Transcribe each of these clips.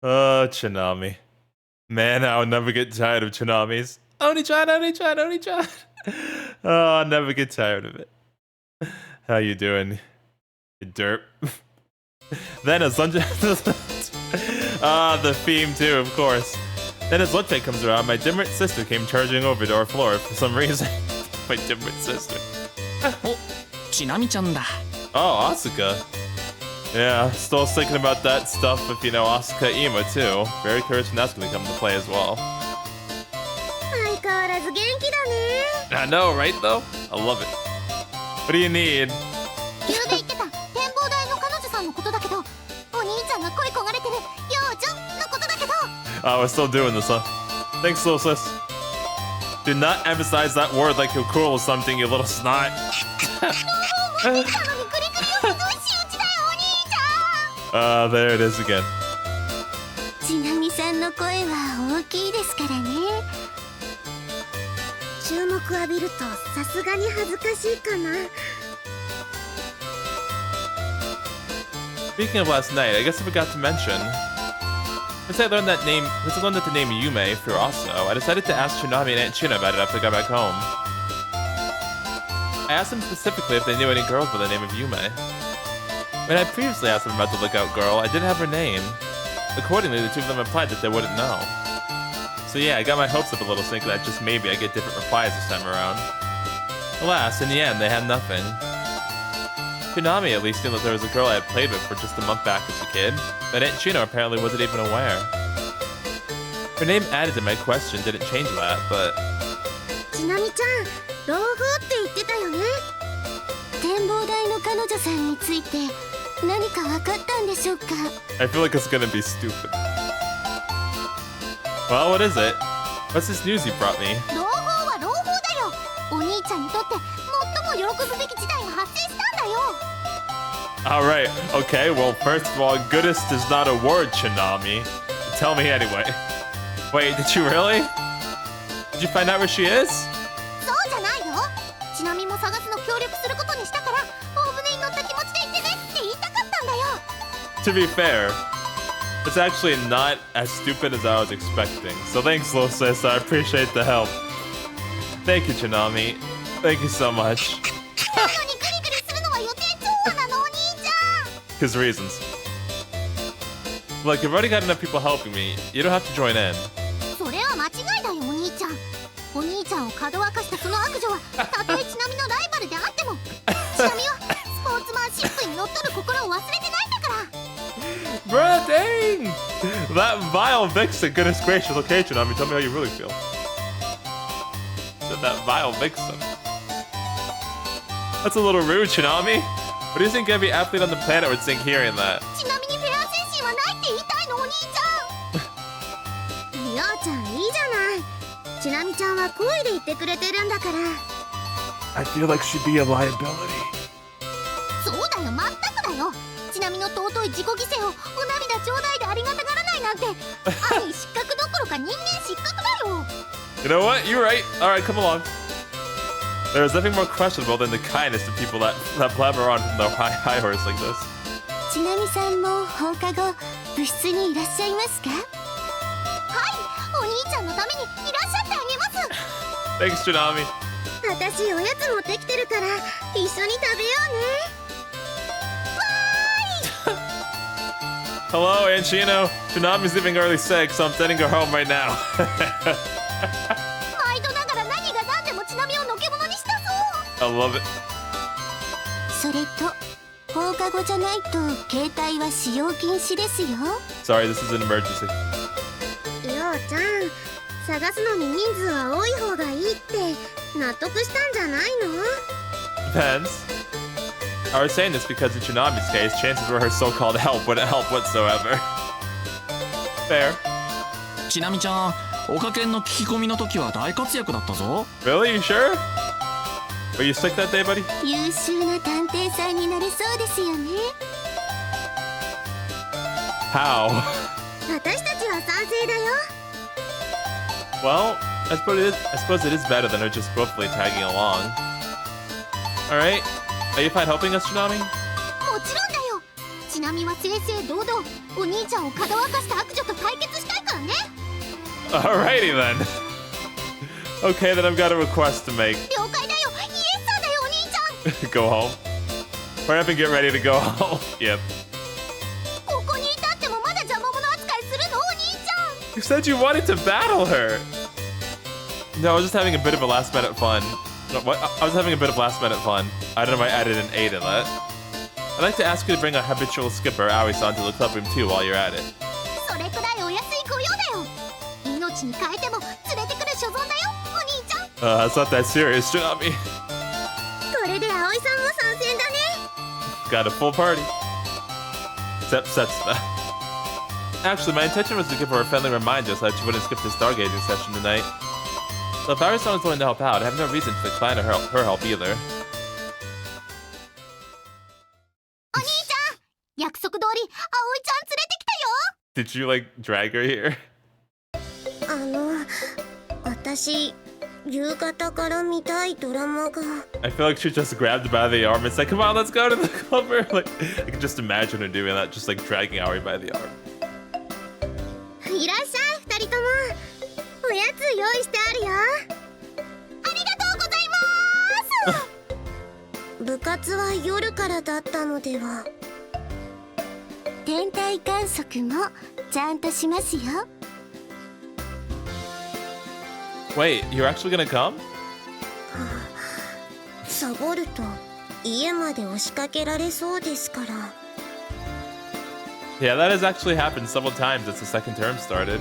Oh, Chinami. Man, I'll never get tired of Chinamis. Oni-chan, Oni-chan, Oni-chan. Oh, I'll never get tired of it. How you doing, you derp? Then as lunch... the theme too, of course. Then as lunch break comes around, my dimwit sister came charging over to our floor for some reason. My dimwit sister. Oh, Chinami-chan da. Oh, Asuka. Yeah, still thinking about that stuff with, you know, Asuka Ima too. Very curious when that's gonna come to play as well. I know, right though? I love it. What do you need? Oh, we're still doing this, huh? Thanks, little sis. Do not emphasize that word like you're cool or something, you little snot. There it is again. Speaking of last night, I guess I forgot to mention. Since I learned that the name Yume through also, I decided to ask Chinami and Aunt Chino about it after I got back home. I asked them specifically if they knew any girls by the name of Yume. When I previously asked them about the lookout girl, I didn't have her name. Accordingly, the two of them replied that they wouldn't know. So yeah, I got my hopes up a little thinking that just maybe I get different replies this time around. Alas, in the end, they had nothing. Chinami at least knew that there was a girl I had played with for just a month back as a kid, but Aunt Chino apparently wasn't even aware. Her name added to my question didn't change that, but... Chinami-chan, 老夫って言ってたよね。展望台の彼女さんについて何か分かったんでしょうか? I feel like it's gonna be stupid. Well, what is it? What's this news you brought me? 朗報は朗報だよ。お兄ちゃんにとって最も喜ぶべき事態が発生したんだよ。Alright, okay, well, first of all, goodest is not a word, Chinami. Tell me anyway. Wait, did you really? Did you find out where she is? そうじゃないよ。ちなみも探すの協力することにしたから、大船に乗った気持ちで行ってねって言いたかったんだよ。To be fair, it's actually not as stupid as I was expecting. So thanks, little sis, I appreciate the help. Thank you, Chinami. Thank you so much. Because reasons. Look, you've already got enough people helping me. You don't have to join in. それは間違いだよ、お兄ちゃん。お兄ちゃんをかどわかしたその悪女は、たとえちなみのライバルであっても、ちなみはスポーツマンシップにのっとる心を忘れてないんだから。Bruh, dang! That vile vixen, goodness gracious, okay, Chinami, tell me how you really feel. Said that vile vixen. That's a little rude, Chinami. What do you think every athlete on the planet would think hearing that? ちなみにフェア精神はないって言いたいの、お兄ちゃん。りょうちゃんいいじゃない。ちなみちゃんは声で言ってくれてるんだから。I feel like she'd be a liability. そうだよ、まったくだよ。ちなみの尊い自己犠牲をお涙ちょうだいでありがたがらないなんて、兄失格どころか人間失格だよ。You know what? You're right. Alright, come along. There is nothing more questionable than the kindness of people that blabber on from the high horse like this. ちなみさんも放課後部室にいらっしゃいますか？はい、お兄ちゃんのためにいらっしゃってあげます。Thanks, Chinami. 私おやつ持ってきてるから一緒に食べようね。Hello, Aunt Shino. Chinami's leaving early sick, so I'm sending her home right now. 毎度ながら何が何でもちなみをのけ者にしたぞ。I love it. それと放課後じゃないと携帯は使用禁止ですよ。Sorry, this is an emergency. りょうちゃん、探すのに人数は多い方がいいって納得したんじゃないの？ Depends. I was saying this because in Chinami's case, chances were her so-called help wouldn't help whatsoever. Fair. ちなみちゃん、おかけんの聞き込みの時は大活躍だったぞ。 Really? You sure? Were you sick that day, buddy? 優秀な探偵さんになれそうですよね。How? 私たちは賛成だよ。Well, I suppose it is better than her just willfully tagging along. Alright. Are you fine helping us, Chinami? もちろんだよ。なみは正々堂々お兄ちゃんをかどわかした悪女と対決したいからね。 Alrighty then. Okay, then I've got a request to make. 了解だよ、イエスサーだよお兄ちゃん。 Go home. Hurry up and get ready to go home. Yep. ここにいたってもまだ邪魔者扱いするのお兄ちゃん。 You said you wanted to battle her. No, I was just having a bit of a last minute fun. No, what? I was having a bit of last minute fun. I don't know why I added an A to that. I'd like to ask you to bring our habitual skipper, Aoi-san, to the clubroom too while you're at it. それくらいお安いご用だよ。命に変えても連れてくる所存だよお兄ちゃん。 It's not that serious, Chinami. これで葵さんも参戦だね。 Got a full party. Except Setsuba. Actually, my intention was to give her a friendly reminder so that she wouldn't skip the stargazing session tonight. So if Aoi-san was willing to help out, I have no reason to decline her help either. お兄ちゃん、約束通り葵ちゃん連れてきたよ。 Did you, like, drag her here? 私夕方から見たいドラマが。 I feel like she just grabbed her by the arm and said, come on, let's go to the clubber. Like, I can just imagine her doing that, just like dragging Aoi by the arm. いらっしゃい二人とも。おやつ用意してあるよ。ありがとうございます。部活は夜からだったのでは。天体観測もちゃんとしますよ。 Wait, you're actually gonna come? サボると家まで押しかけられそうですから。 Yeah, that has actually happened several times since the second term started.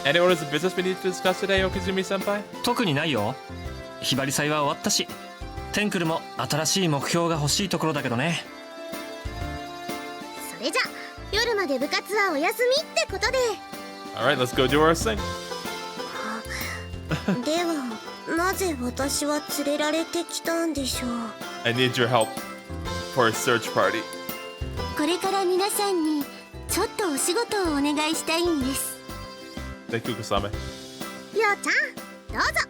Any orders of business we need to discuss today, Okizumi-senpai? 特にないよ。ひばり祭は終わったし、テンクルも新しい目標が欲しいところだけどね。それじゃ夜まで部活はお休みってことで。 Alright, let's go do our thing. ではなぜ私は連れられてきたんでしょう。 I need your help for a search party. これから皆さんにちょっとお仕事をお願いしたいんです。 Thank you, Kusame. りょうちゃんどうぞ。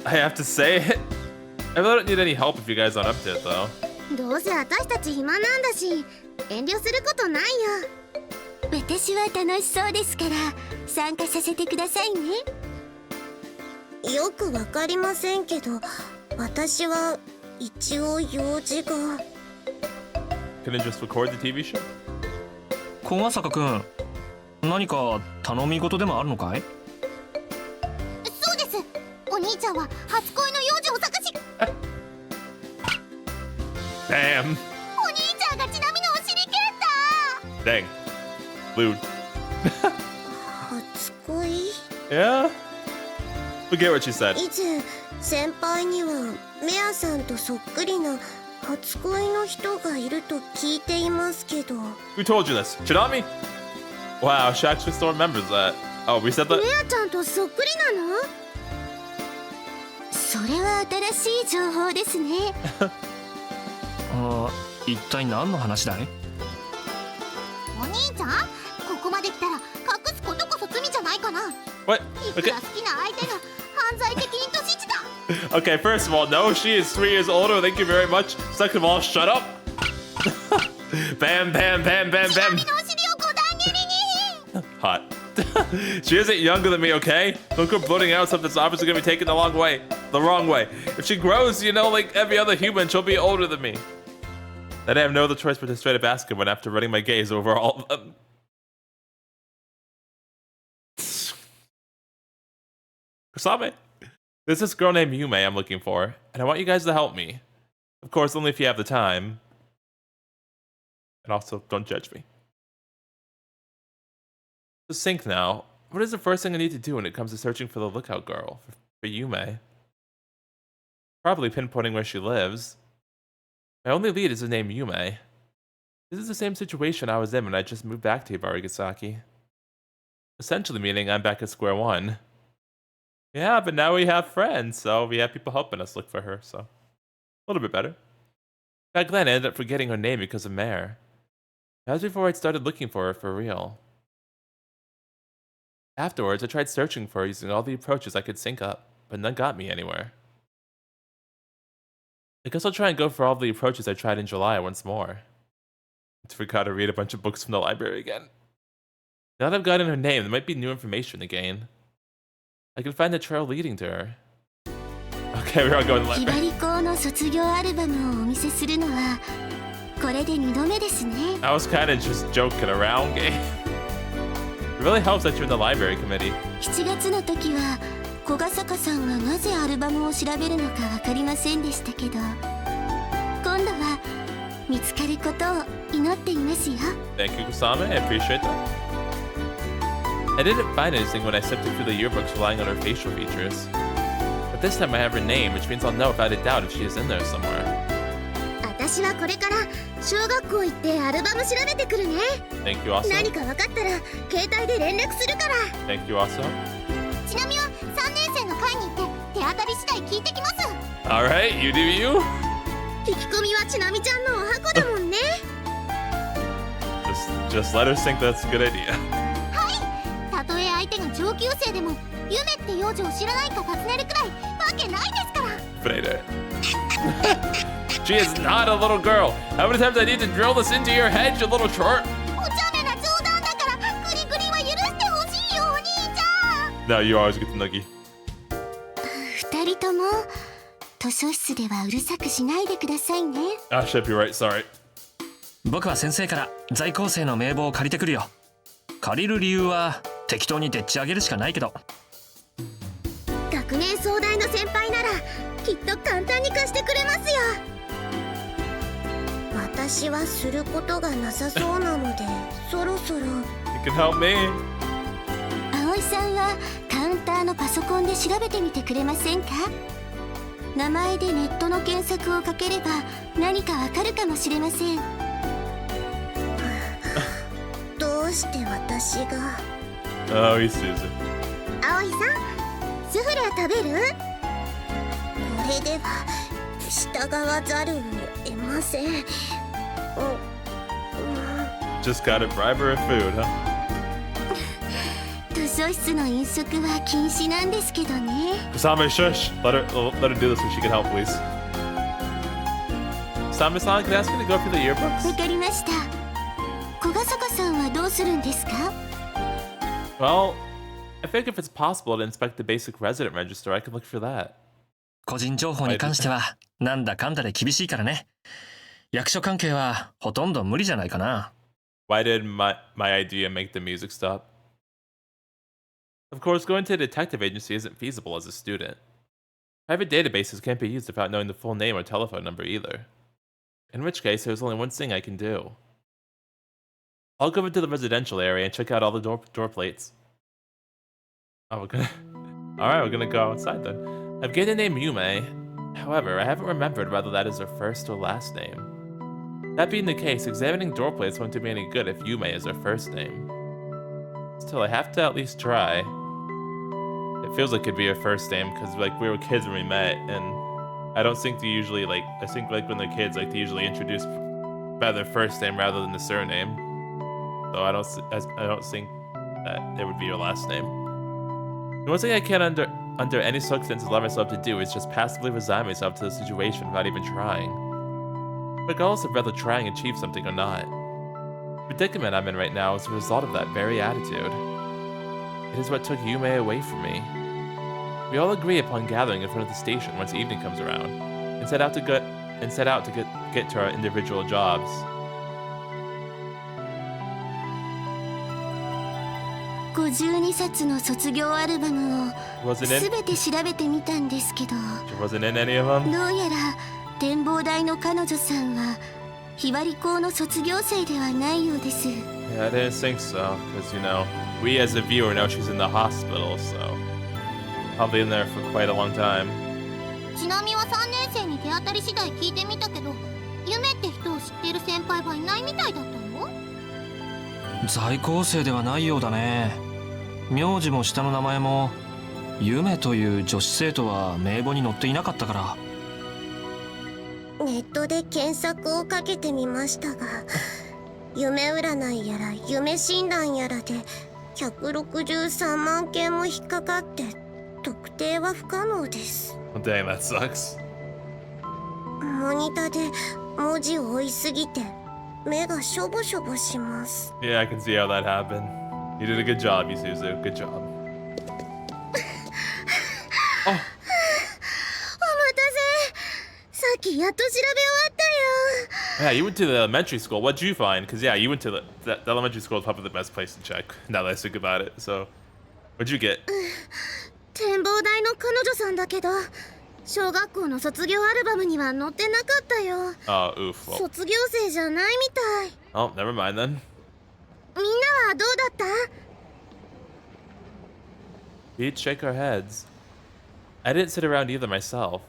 I have to say it. I really don't need any help if you guys aren't up to it, though. どうせ私たち暇なんだし遠慮することないよ。私は楽しそうですから参加させてくださいね。よくわかりませんけど私は一応用事が。 Can I just record the TV show? 小ヶ坂くん、何か頼み事でもあるのかい？そうです。お兄ちゃんは初恋の幼女を探し。 Damn. お兄ちゃんがちなみのお尻蹴った。 Dang. Lewd. 初恋。 Yeah? Forget what you said. 以前先輩にはメアさんとそっくりな初恋の人がいると聞いていますけど。 Who told you this? Chinami? Wow, she actually still remembers that. Oh, we said that? メアちゃんとそっくりなの？それは新しい情報ですね。一体何の話だい？お兄ちゃん、ここまで来たら隠すことこそ罪じゃないかな。 What? いく Okay. ら好きな相手が犯罪的に年下。 Okay, first of all, no, she is 3 years older. Thank you very much. Second of all, shut up. Bam, bam, bam, bam, ちな bam. みのお尻を五段切りに。 Hot. She isn't younger than me, okay? Don't go blurting out stuff that's obviously gonna be taken the long way. The wrong way. If she grows, you know, like every other human, she'll be older than me. Then I have no other choice but to straight up ask him when after running my gaze over all of them. Kusame, there's this girl named Yume I'm looking for, and I want you guys to help me. Of course, only if you have the time. And also, don't judge me. To sync now, what is the first thing I need to do when it comes to searching for the lookout girl, for Yume? Probably pinpointing where she lives. My only lead is the name Yume. This is the same situation I was in when I just moved back to Hibarigasaki. Essentially meaning I'm back at square one. Yeah, but now we have friends, so we have people helping us look for her, so a little bit better. Back then, I ended up forgetting her name because of Mare. That was before I'd started looking for her for real. Afterwards, I tried searching for her using all the approaches I could sync up, but none got me anywhere. I guess I'll try and go for all the approaches I tried in July once more. I forgot to read a bunch of books from the library again. Now that I've gotten her name, there might be new information to gain. I can find the trail leading to her. Okay, we're all going to the library. ひばり校の卒業アルバムをお見せするのはこれで2度目ですね。 I was kind of just joking around, game. It really helps that you're in the library committee. 7月の時は小ヶ坂さんがなぜアルバムを調べるのか分かりませんでしたけど、今度は見つかることを祈っていますよ。 Thank you, Kusame. I appreciate that. I didn't find anything when I sifted through the yearbooks relying on her facial features. But this time I have her name, which means I'll know without a doubt if she is in there somewhere. 私はこれから小学校行ってアルバム調べてくるね。 Thank you, also. 何か分かったら携帯で連絡するから。 Thank you, also. ちなみは3年生の会に行って手当たり次第聞いてきます。 Alright, you do you. 聞き込みはちなみちゃんのお箱だもんね。Just let her think that's a good idea. はい。たとえ相手が上級生でも夢って幼女を知らないか尋ねるくらいわけないですから。 Freire. She is not a little girl. How many times I need to drill this into your head, you little short? お茶目な冗談だからグリグリは許してほしいよお兄ちゃん。 No, you always get the noogie. 二人とも図書室ではうるさくしないでくださいね。 Ah, shit, you're right. Sorry. 僕は先生から在校生の名簿を借りてくるよ。借りる理由は適当にでっち上げるしかないけど。学年総大の先輩ならきっと簡単に貸してくれますよ。私はすることがなさそうなのでそろそろ。 You can help me. 葵さんはカウンターのパソコンで調べてみてくれませんか？名前でネットの検索をかければ何かわかるかもしれません。どうして私が。 Oh, he's Susan. 葵さん、スフレ食べる？これでは従わざるを得ません。Just gotta bribe her with food, huh? 図書室の飲食は禁止なんですけどね。 Kusame, shush. Let her do this so she can help, please. Kusame-san, can I ask you to go through the yearbooks? わかりました。小ヶ坂さんはどうするんですか？ Well, I think if it's possible to inspect the basic resident register, I could look for that. 個人情報に関してはなんだかんだで厳しいからね。役所関係はほとんど無理じゃないかな。 Why did my idea make the music stop? Of course, going to a detective agency isn't feasible as a student. Private databases can't be used without knowing the full name or telephone number either. In which case, there's only one thing I can do. I'll go into the residential area and check out all the door plates. Oh, we're gonna... Alright, we're gonna go outside then. I've gained the name Yume. However, I haven't remembered whether that is her first or last name. That being the case, examining door plates won't do me any good if Yume is her first name. Still, I have to at least try. It feels like it could be her first name, because like we were kids when we met, and I don't think they usually like, I think like when they're kids, like they usually introduce by their first name rather than the surname. So I don't think that it would be your last name. The one thing I can't under any circumstances allow myself to do is just passively resign myself to the situation without even trying. Regardless of whether trying to achieve something or not. The predicament I'm in right now is a result of that very attitude. It is what took Yume away from me. We all agree upon gathering in front of the station once evening comes around, and set out to get to our individual jobs. 52冊の卒業アルバムを Wasn't す in べて調べてみたんですけど、 she wasn't in any of them. どうやら展望台の彼女さんはひばり校の卒業生ではないようです。 Yeah, I didn't think so, because you know, we as a viewer know she's in the hospital, so probably in there for quite a long time. ちなみは3年生に手当たり次第聞いてみたけど、夢って人を知っている先輩はいないみたいだったの？在校生ではないようだね。名字も下の名前も夢という女子生徒は名簿に載っていなかったから。ネットで検索をかけてみましたが、夢占いやら夢診断やらで163万件も引っかかって特定は不可能です。 Well, dang, that sucks. モニタで文字を追いすぎて目がしょぼしょぼします。 Yeah, I can see how that happened. You did a good job, Isuzu. Good job. お待たせ。さっきやっと調べ終わったよ。 Yeah, you went to the elementary school. What'd you find? Because, yeah, you went to the elementary school is probably the best place to check, now that I think about it. So, what'd you get? 展望台の彼女さんだけど、小学校の卒業アルバムには載ってなかったよ。 Oh, oof. Well, 卒業生じゃないみたい。 oh, never mind then. みんなはどうだった？ We'd shake our heads. I didn't sit around either myself.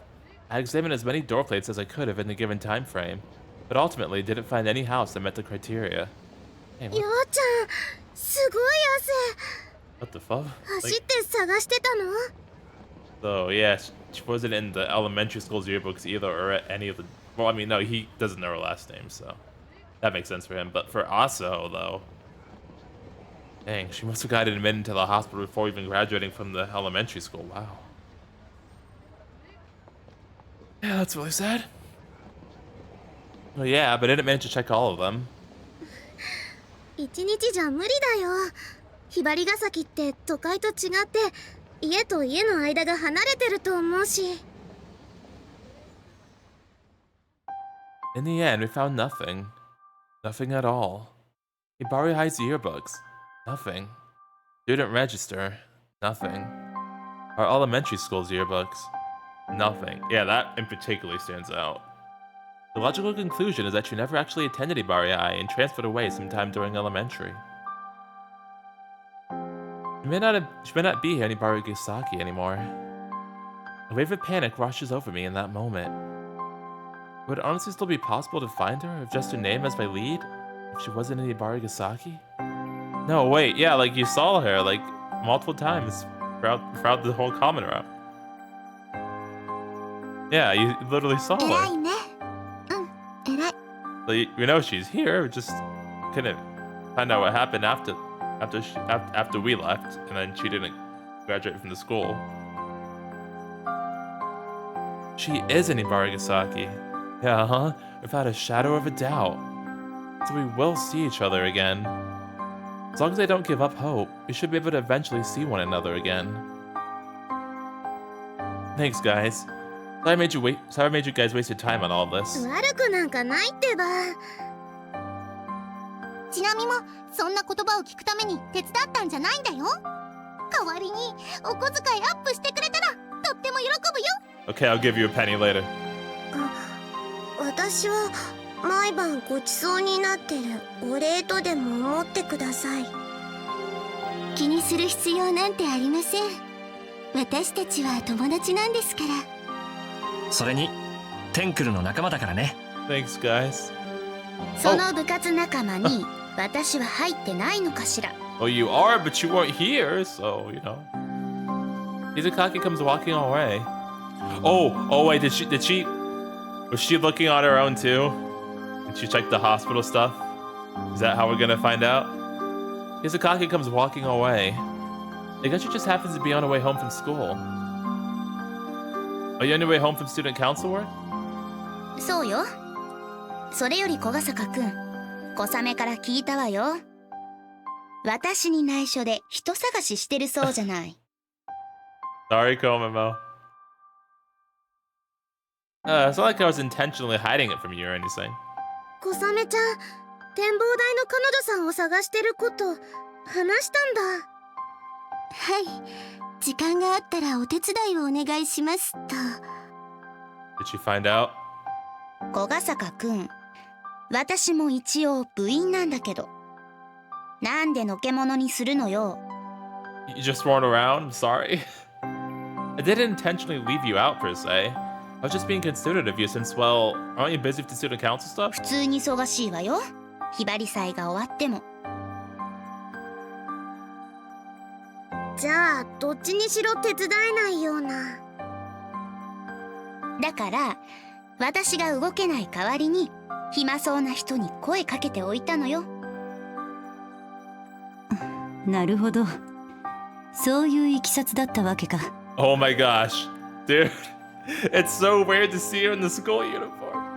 I examined as many door plates as I could have in the given time frame, but ultimately didn't find any house that met the criteria. Hey, ようちゃん、すごい what the fuck? 汗。走って探してたの？ So, yeah, she wasn't in the elementary school's yearbooks either, or at any of the... Well, I mean, no, he doesn't know her last name, so... That makes sense for him. But for Aso, though... Dang, she must have gotten admitted to the hospital before even graduating from the elementary school. Wow. Yeah, that's really sad. Well, yeah, but I didn't manage to check all of them. 一日じゃ無理だよ。ひばりが崎って都会と違って家と家の間が離れてると思うし。 In the end, we found nothing. Nothing at all. Hibarigasaki yearbooks. Nothing. Student register. Nothing. Our elementary school's yearbooks. Nothing. Yeah, that in particular stands out. The logical conclusion is that she never actually attended Hibarigai and transferred away sometime during elementary. She may not be here in Hibarigasaki anymore. A wave of panic rushes over me in that moment. Would it honestly still be possible to find her if just her name as my lead? If she wasn't in Hibarigasaki? No, wait, yeah, like you saw her, like, multiple times throughout the whole common route. Yeah, you literally saw 偉 her. いね。うん、偉い。 So we know she's here, we just couldn't find out what happened after we left, and then she didn't graduate from the school. She is in Hibarigasaki. Yeah, huh? Without a shadow of a doubt. So we will see each other again. As long as I don't give up hope, we should be able to eventually see one another again. Thanks, guys. Sorry I made you guys waste your time on all this. 悪くなんかないってば。ちなみもそんな言葉を聞くために手伝ったんじゃないんだよ。代わりにお小遣いアップしてくれたらとっても喜ぶよ。 Okay, I'll give you a penny later. 私は毎晩ごちそうになってるお礼とでも思ってください。気にする必要なんてありません。私たちは友達なんですから。それにテンクルの仲間だからね。 Thanks, guys. その部活仲間に私は入ってないのかしら。 Well, you are, but you weren't here, so, you know. Hibarigasaki comes walking away. Oh, wait, was she looking on her own too? Did she check the hospital stuff? Is that how we're gonna find out? Hibarigasaki comes walking away. I guess she just happens to be on her way home from school. Are you on your way home from student council work? そうよ。それより小笠原くん、小雨から聞いたわよ。私に内緒で人探ししてるそうじゃない。Sorry, Komomo. It's not like I was intentionally hiding it from you or anything. 小雨ちゃん、展望台の彼女さんを探してること話したんだ。はい、時間があったらお手伝いをお願いしますと。 Did she find out? 小笠原くん、私も一応部員なんだけど、なんでのけ者にするのよ。 You just weren't around? I'm sorry. I didn't intentionally leave you out per se. I was just being considerate of you since, well, aren't you busy with the student council stuff? 普通に忙しいわよ。ひばり祭が終わっても。じゃあどっちにしろ手伝えないような。だから私が動けない代わりに暇そうな人に声かけておいたのよ。なるほど。そういういきさつだったわけか。 Oh my gosh. Dude, it's so weird to see her in the school uniform.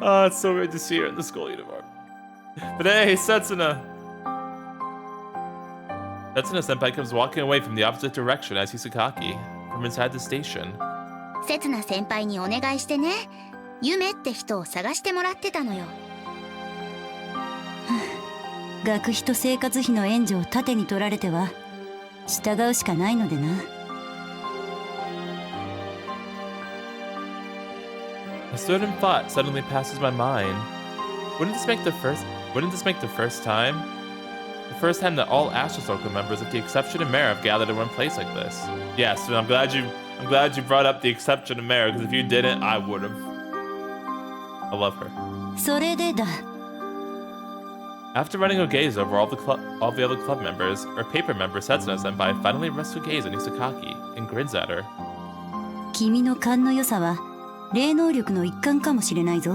Oh, it's so weird to see her in the school uniform. But hey, Setsuna! Setsuna senpai comes walking away from the opposite direction as Hisakaki from inside the station. せつな先輩にお願いしてね。ゆめって人を探してもらってたのよ。学費と生活費の援助を盾に取られては従うしかないのでな。A certain thought suddenly passes my mind. Wouldn't this make the first time? The first time that all Astral Circle members, with the exception of Mare, have gathered in one place like this. Yes, and I'm glad you brought up the exception of Mare, because if you didn't, I would have. I love her. それでだ。After running a gaze over all the other club members, our paper member Setsuna senpai finally rests her gaze on Hisakaki and grins at her. 君の勘の良さは霊能力の一環かもしれないぞ。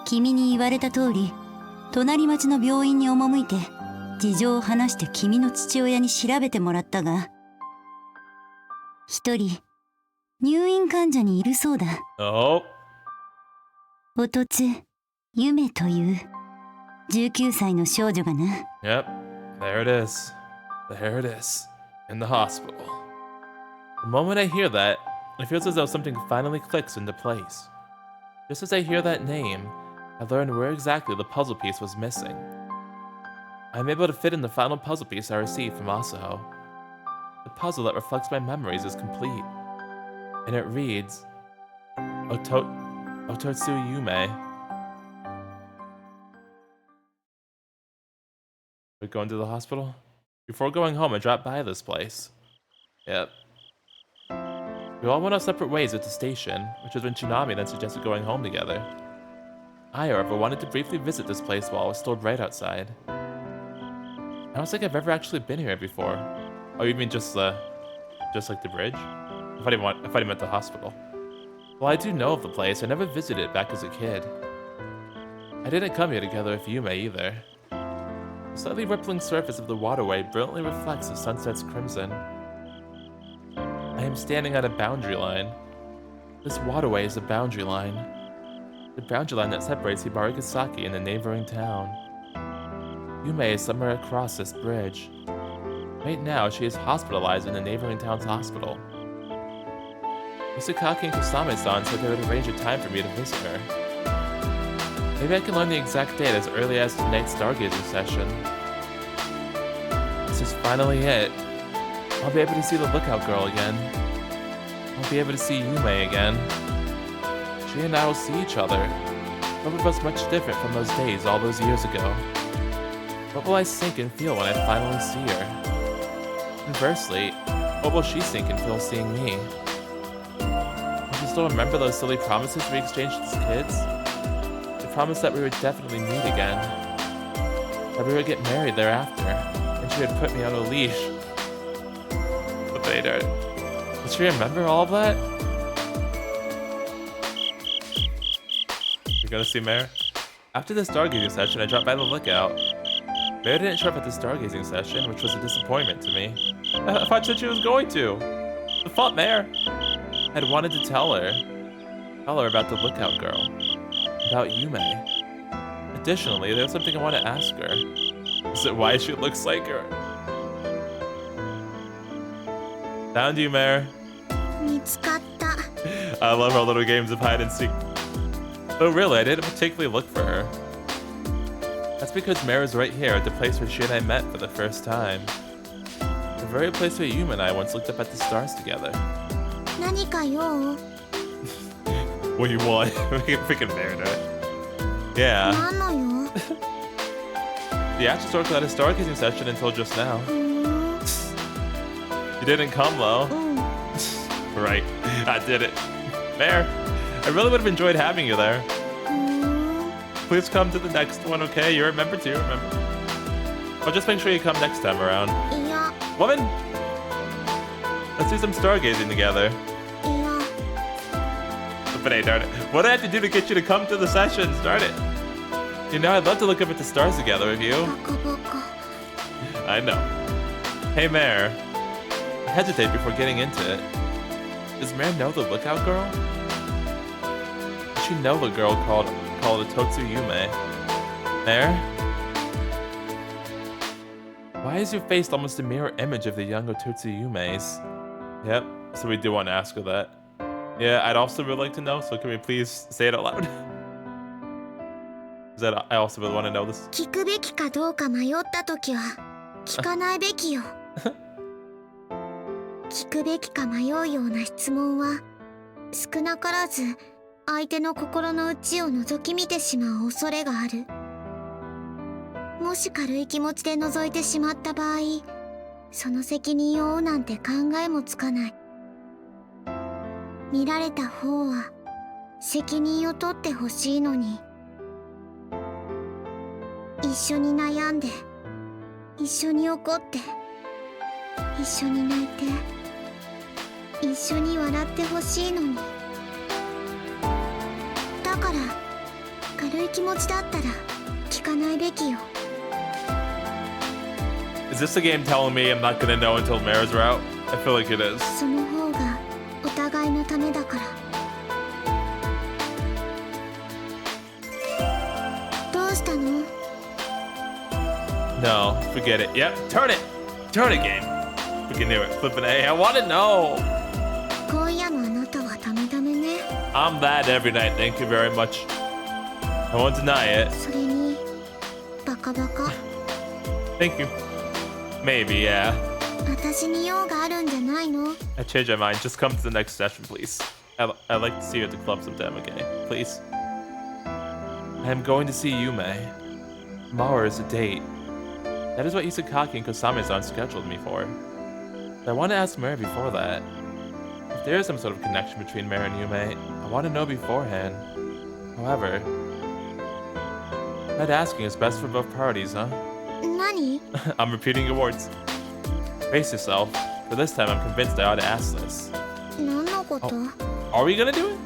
君に言われた通り、隣町の病院に赴いて事情を話して君の父親に調べてもらったが、一人入院患者にいるそうだ。Oh. おとつ、ゆめという19歳の少女がな。Yep, there it is. There it is. In the hospital. The moment I hear that, it feels as though something finally clicks into place. Just as I hear that name, I learn where exactly the puzzle piece was missing. I'm able to fit in the final puzzle piece I received from Asaho. The puzzle that reflects my memories is complete. And it reads, Ototsu Yume. We're going to the hospital? Before going home, I dropped by this place. Yep. We all went our separate ways at the station, which is when Chinami then suggested going home together. I, however, wanted to briefly visit this place while I was still right outside. I don't think I've ever actually been here before. Oh, you mean just like the bridge? I thought he meant the hospital. Well, I do know of the place. I never visited it back as a kid. I didn't come here together with Yume either. The slightly rippling surface of the waterway brilliantly reflects the sunset's crimson. I am standing at a boundary line. This waterway is a boundary line. The boundary line that separates Hibarigasaki and the neighboring town. Yume is somewhere across this bridge. Right now, she is hospitalized in the neighboring town's hospital. Hisakaki and Kusame-san said they would arrange a time for me to visit her. Maybe I can learn the exact date as early as tonight's stargazing session. This is finally it. I'll be able to see the lookout girl again. I'll be able to see Yume again. She and I will see each other, both of us much different from those days all those years ago. What will I think and feel when I finally see her? Conversely, what will she think and feel seeing me? Will she still remember those silly promises we exchanged as kids? The promise that we would definitely meet again. That we would get married thereafter, and she would put me on a leash. But later, does she remember all of that? You're gonna see Mare? After the stargazing session, I dropped by the lookout. Mare didn't show up at the stargazing session, which was a disappointment to me. I thought she was going to. I thought Mare. I'd wanted to tell her about the lookout girl, about Yume. Additionally, there was something I want to ask her. Is it why she looks like her? Found you, Mare. 見つかった。 I love our little games of hide and seek. But really, I didn't particularly look for her. That's because Mare is right here at the place where she and I met for the first time. The very place where Yume and I once looked up at the stars together. 何か用？ What do you want? Freaking Mare, dude. Yeah. 何の用？ The Astral Circle had a stargazing session until just now. You didn't come, though. Right. I did it. Mare, I really would have enjoyed having you there. Please come to the next one, okay? You remember to, remember. I'll just make sure you come next time around. いや、 Woman! Let's do some stargazing together. いや。 But hey, darn it. What do I have to do to get you to come to the sessions? Darn it. You know, I'd love to look up at the stars together with you. バカバカ。 I know. Hey, Mare. I hesitate before getting into it. Does Mare know the lookout girl? Is she know the girl called Totsu Yume? There? Why is your face almost a mirror image of the younger Totsu Yume's? Yep, so we do want to ask her that. Yeah, I'd also really like to know, so can we please say it out loud? I also really want to know this. 聞くべきかどうか迷った時は聞かないべきよ。聞くべきか迷うような質問は少なからず相手の心の内を覗き見てしまう恐れがある。もし軽い気持ちで覗いてしまった場合、その責任を負うなんて考えもつかない。見られた方は責任を取ってほしいのに。一緒に悩んで、一緒に怒って、一緒に泣いて、一緒に笑ってほしいのに。だから軽い気持ちだったら聞かないべきよ。Is this a game telling me I'm not gonna know until Mare's out? I feel like it is. その方がお互いのためだから。どうしたの？ No, forget it. Yep, turn it! Turn it, game! Freaking knew it. Flipping A. I wanna know! 今夜もあなたはダメダメね。I'm bad every night, thank you very much. I won't deny it. それにバカバカ。Thank you. Maybe, yeah. 私に用があるんじゃないの？ I changed my mind. Just come to the next session, please. I'd like to see you at the club sometime, okay? Please. I am going to see Yume. Tomorrow is a date. That is what Isakaki and Kosame-san scheduled me for. But I want to ask Mare before that. If there is some sort of connection between Mare and Yume, I want to know beforehand. However, not asking is best for both parties, huh? 何？ I'm repeating your words. Brace yourself. For this time, I'm convinced I ought to ask this. 何のこと？ Are we gonna do it?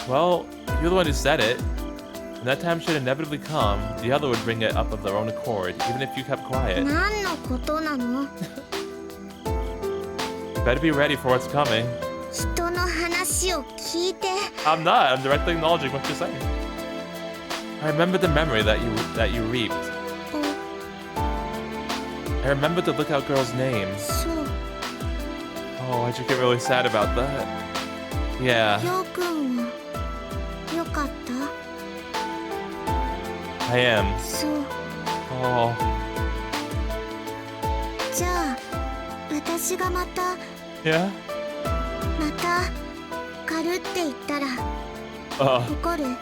Well, you're the one who said it. When that time should inevitably come, the other would bring it up of their own accord, even if you kept quiet. 何のことなの？ You better be ready for what's coming. 人の話を聞いて。 I'm not. I'm directly acknowledging what you're saying. I remember the memory that you reaped. I remembered the lookout girl's name. そう。 Oh, why'd you get really sad about that? Yeah, ようくんはよかった？ I am. そう。 Oh, じゃあ私がまた yeah? 狩るって言ったら 怒る？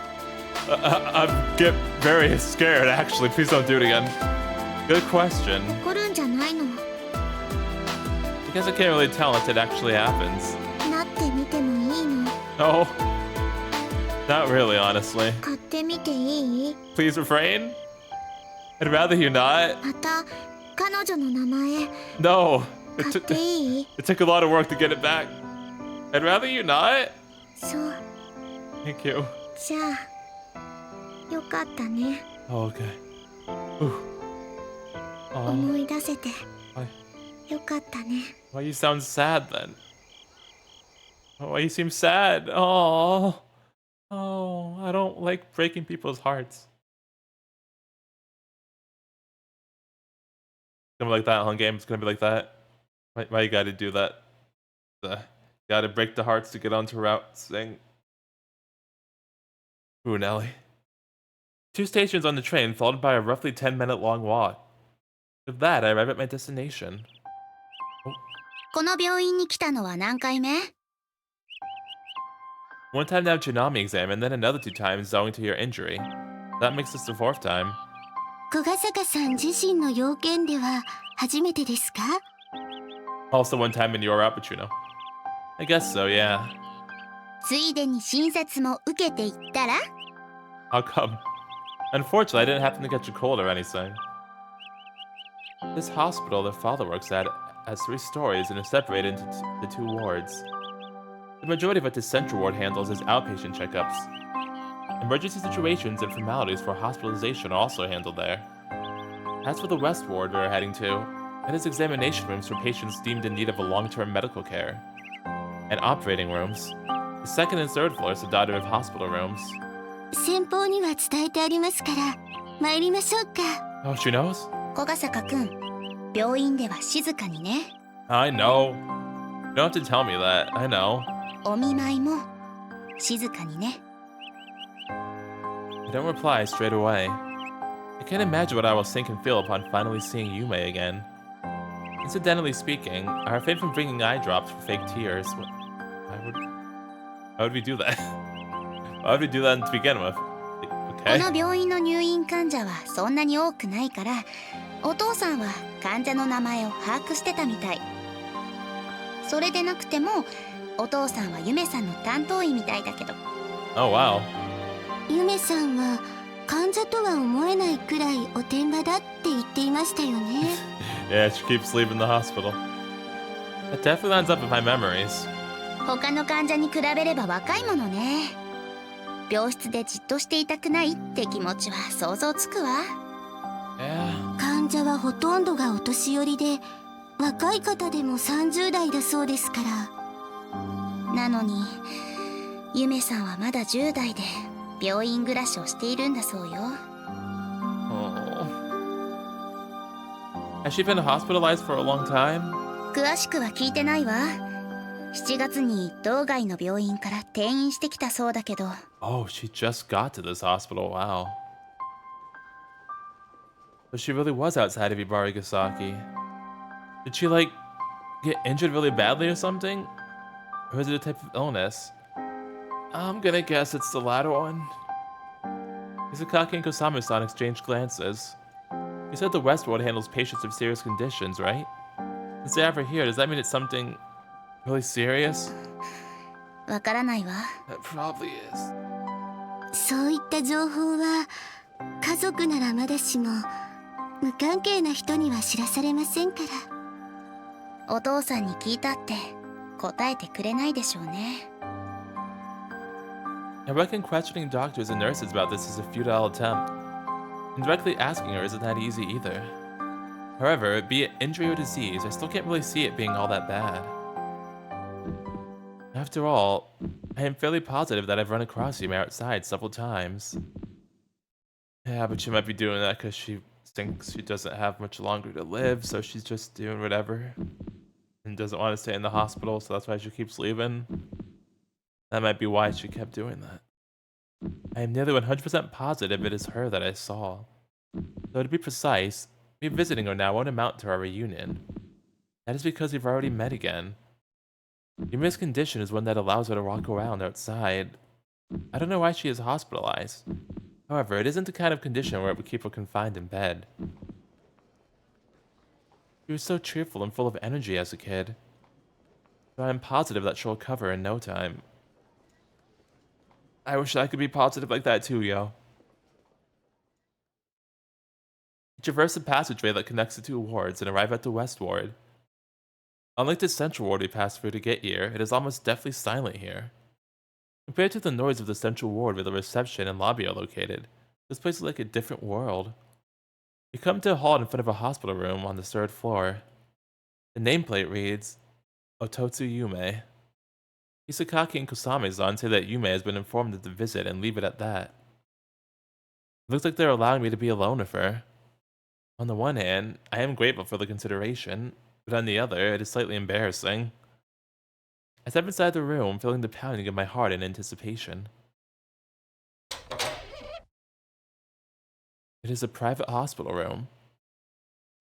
I get very scared, actually. Please don't do it again. Good question. 怒るんじゃないの？ I guess I can't really tell until it actually happens. なってみてもいいの？ No. Not really, honestly. 買ってみていい？ Please refrain? I'd rather you not. また彼女の名前 No. 買っていい？ It took a lot of work to get it back. I'd rather you not. そう。 Thank you. じゃあよかったね。 Oh, okay. Ooh. 思い出せて Why, よかったね。 why you sound sad then? Why you seem sad? Oh, I don't like breaking people's hearts. It's gonna be like that, huh, game? It's gonna be like that. Why you gotta do that? Gotta break the hearts to get onto route thing. Ooh, Nelly. 2 stations on the train, followed by a roughly 10-minute long walk. With that, I arrive at my destination. この病院に来たのは何回目？ One time to have Chinami examined, then another 2 times owing to your injury. That makes this the 4th time. 小ヶ坂さん自身の要件では初めてですか？ Also 1 time in your Opportuno. I guess so, yeah. ついでに診察も受けていったら？ How come? Unfortunately, I didn't happen to catch a cold or anything. This hospital their father works at has 3 stories and is separated into the 2 wards. The majority of what the central ward handles is outpatient checkups. Emergency situations and formalities for hospitalization are also handled there. As for the west ward we are heading to, it is examination rooms for patients deemed in need of a long-term medical care. And operating rooms. The second and third floors are dotted with hospital rooms. 先方には伝えてありますから参りましょうか。 Oh, she knows? 小笠坂くん、病院では静かにね。 I know. You don't have to tell me that. I know. お見舞いも静かにね。 I don't reply straight away. I can't imagine what I will think and feel upon finally seeing Yume again. Incidentally speaking, I refrain from bringing eye drops for fake tears. Why would we do that? Why would we do that to begin with? こ Okay. の病院の入院患者はそんなに多くないから、お父さんは患者の名前を把握してたみたい。それでなくても、お父さんはユメさんの担当医みたいだけど。 Oh, wow. ユメさんは患者とは思えないくらいおてんばだって言っていましたよね。Yeah, she keeps leaving the hospital. That definitely lines up with my memories. 他の患者に比べれば若いものね。病室でじっとしていたくないって気持ちは想像つくわ。Yeah. 患者はほとんどがお年寄りで、若い方でも30代だそうですから。なのにユメさんはまだ10代で病院暮らしをしているんだそうよ。 Oh. Has she been hospitalized for a long time? 詳しくは聞いてないわ。7月に道外の病院から転院してきたそうだけど。 Oh, she just got to this hospital. Wow. So she really was outside of Hibarigasaki. Did she, like, get injured really badly or something? Or is it a type of illness? I'm gonna guess it's the latter one. Izakaki and Kosami-san exchanged glances. You said the Westworld handles patients with serious conditions, right? Since they're ever here, does that mean it's something really serious? わからないわ。 That probably is. そういった情報は家族ならまだしも無関係な人には知らされませんから。お父さんに聞いたって答えてくれないでしょうね。 I reckon questioning doctors and nurses about this is a futile attempt. And directly asking her isn't that easy either. However, be it injury or disease, I still can't really see it being all that bad. After all, I am fairly positive that I've run across Yume outside several times. Yeah, but she might be doing that because she thinks she doesn't have much longer to live, so she's just doing whatever. And doesn't want to stay in the hospital, so that's why she keeps leaving. That might be why she kept doing that. I am nearly 100% positive it is her that I saw. Though to be precise, me visiting her now won't amount to our reunion. That is because we've already met again. Yume's condition is one that allows her to walk around outside. I don't know why she is hospitalized. However, it isn't the kind of condition where it would keep her confined in bed. She was so cheerful and full of energy as a kid. So I am positive that she'll recover in no time. I wish I could be positive like that too, yo. You traverse the passageway that connects the two wards and arrive at the west ward. Unlike the central ward we passed through to get here, it is almost deathly silent here. Compared to the noise of the central ward where the reception and lobby are located, this place is like a different world. You come to a hall in front of a hospital room on the third floor. The nameplate reads, Ototsu Yume. Isakaki and Kusame-san say that Yume has been informed of the visit and leave it at that. It looks like they're allowing me to be alone with her. On the one hand, I am grateful for the consideration, but on the other, it is slightly embarrassing. I step inside the room, feeling the pounding of my heart in anticipation. It is a private hospital room.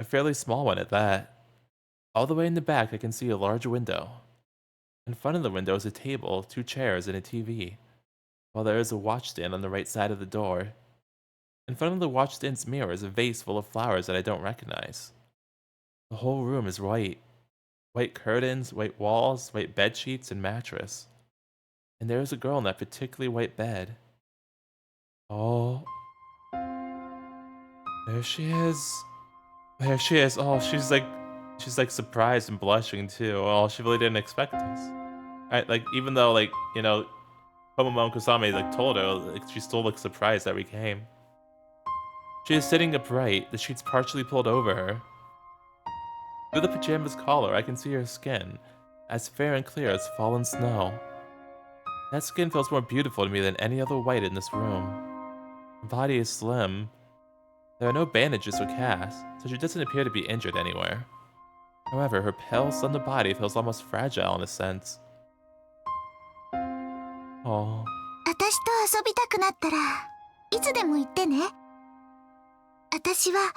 A fairly small one at that. All the way in the back, I can see a large window. In front of the window is a table, 2 chairs, and a TV, while there is a watchstand on the right side of the door. In front of the watchstand's mirror is a vase full of flowers that I don't recognize. The whole room is white. White curtains, white walls, white bed sheets, and mattress. And there is a girl in that particularly white bed. Oh. There she is. There she is. Oh, she's like surprised and blushing too. Oh, she really didn't expect this. Like, even though, like, you know, Tomomo and Kusame, like, told her, like, she still looks surprised that we came. She is sitting upright, the sheets partially pulled over her. Through the pajama's collar, I can see her skin, as fair and clear as fallen snow. That skin feels more beautiful to me than any other white in this room. Her body is slim. There are no bandages or casts, so she doesn't appear to be injured anywhere. However, her pale, slender body feels almost fragile in a sense. Oh. 私と遊びたくなったらいつでも言ってね。私は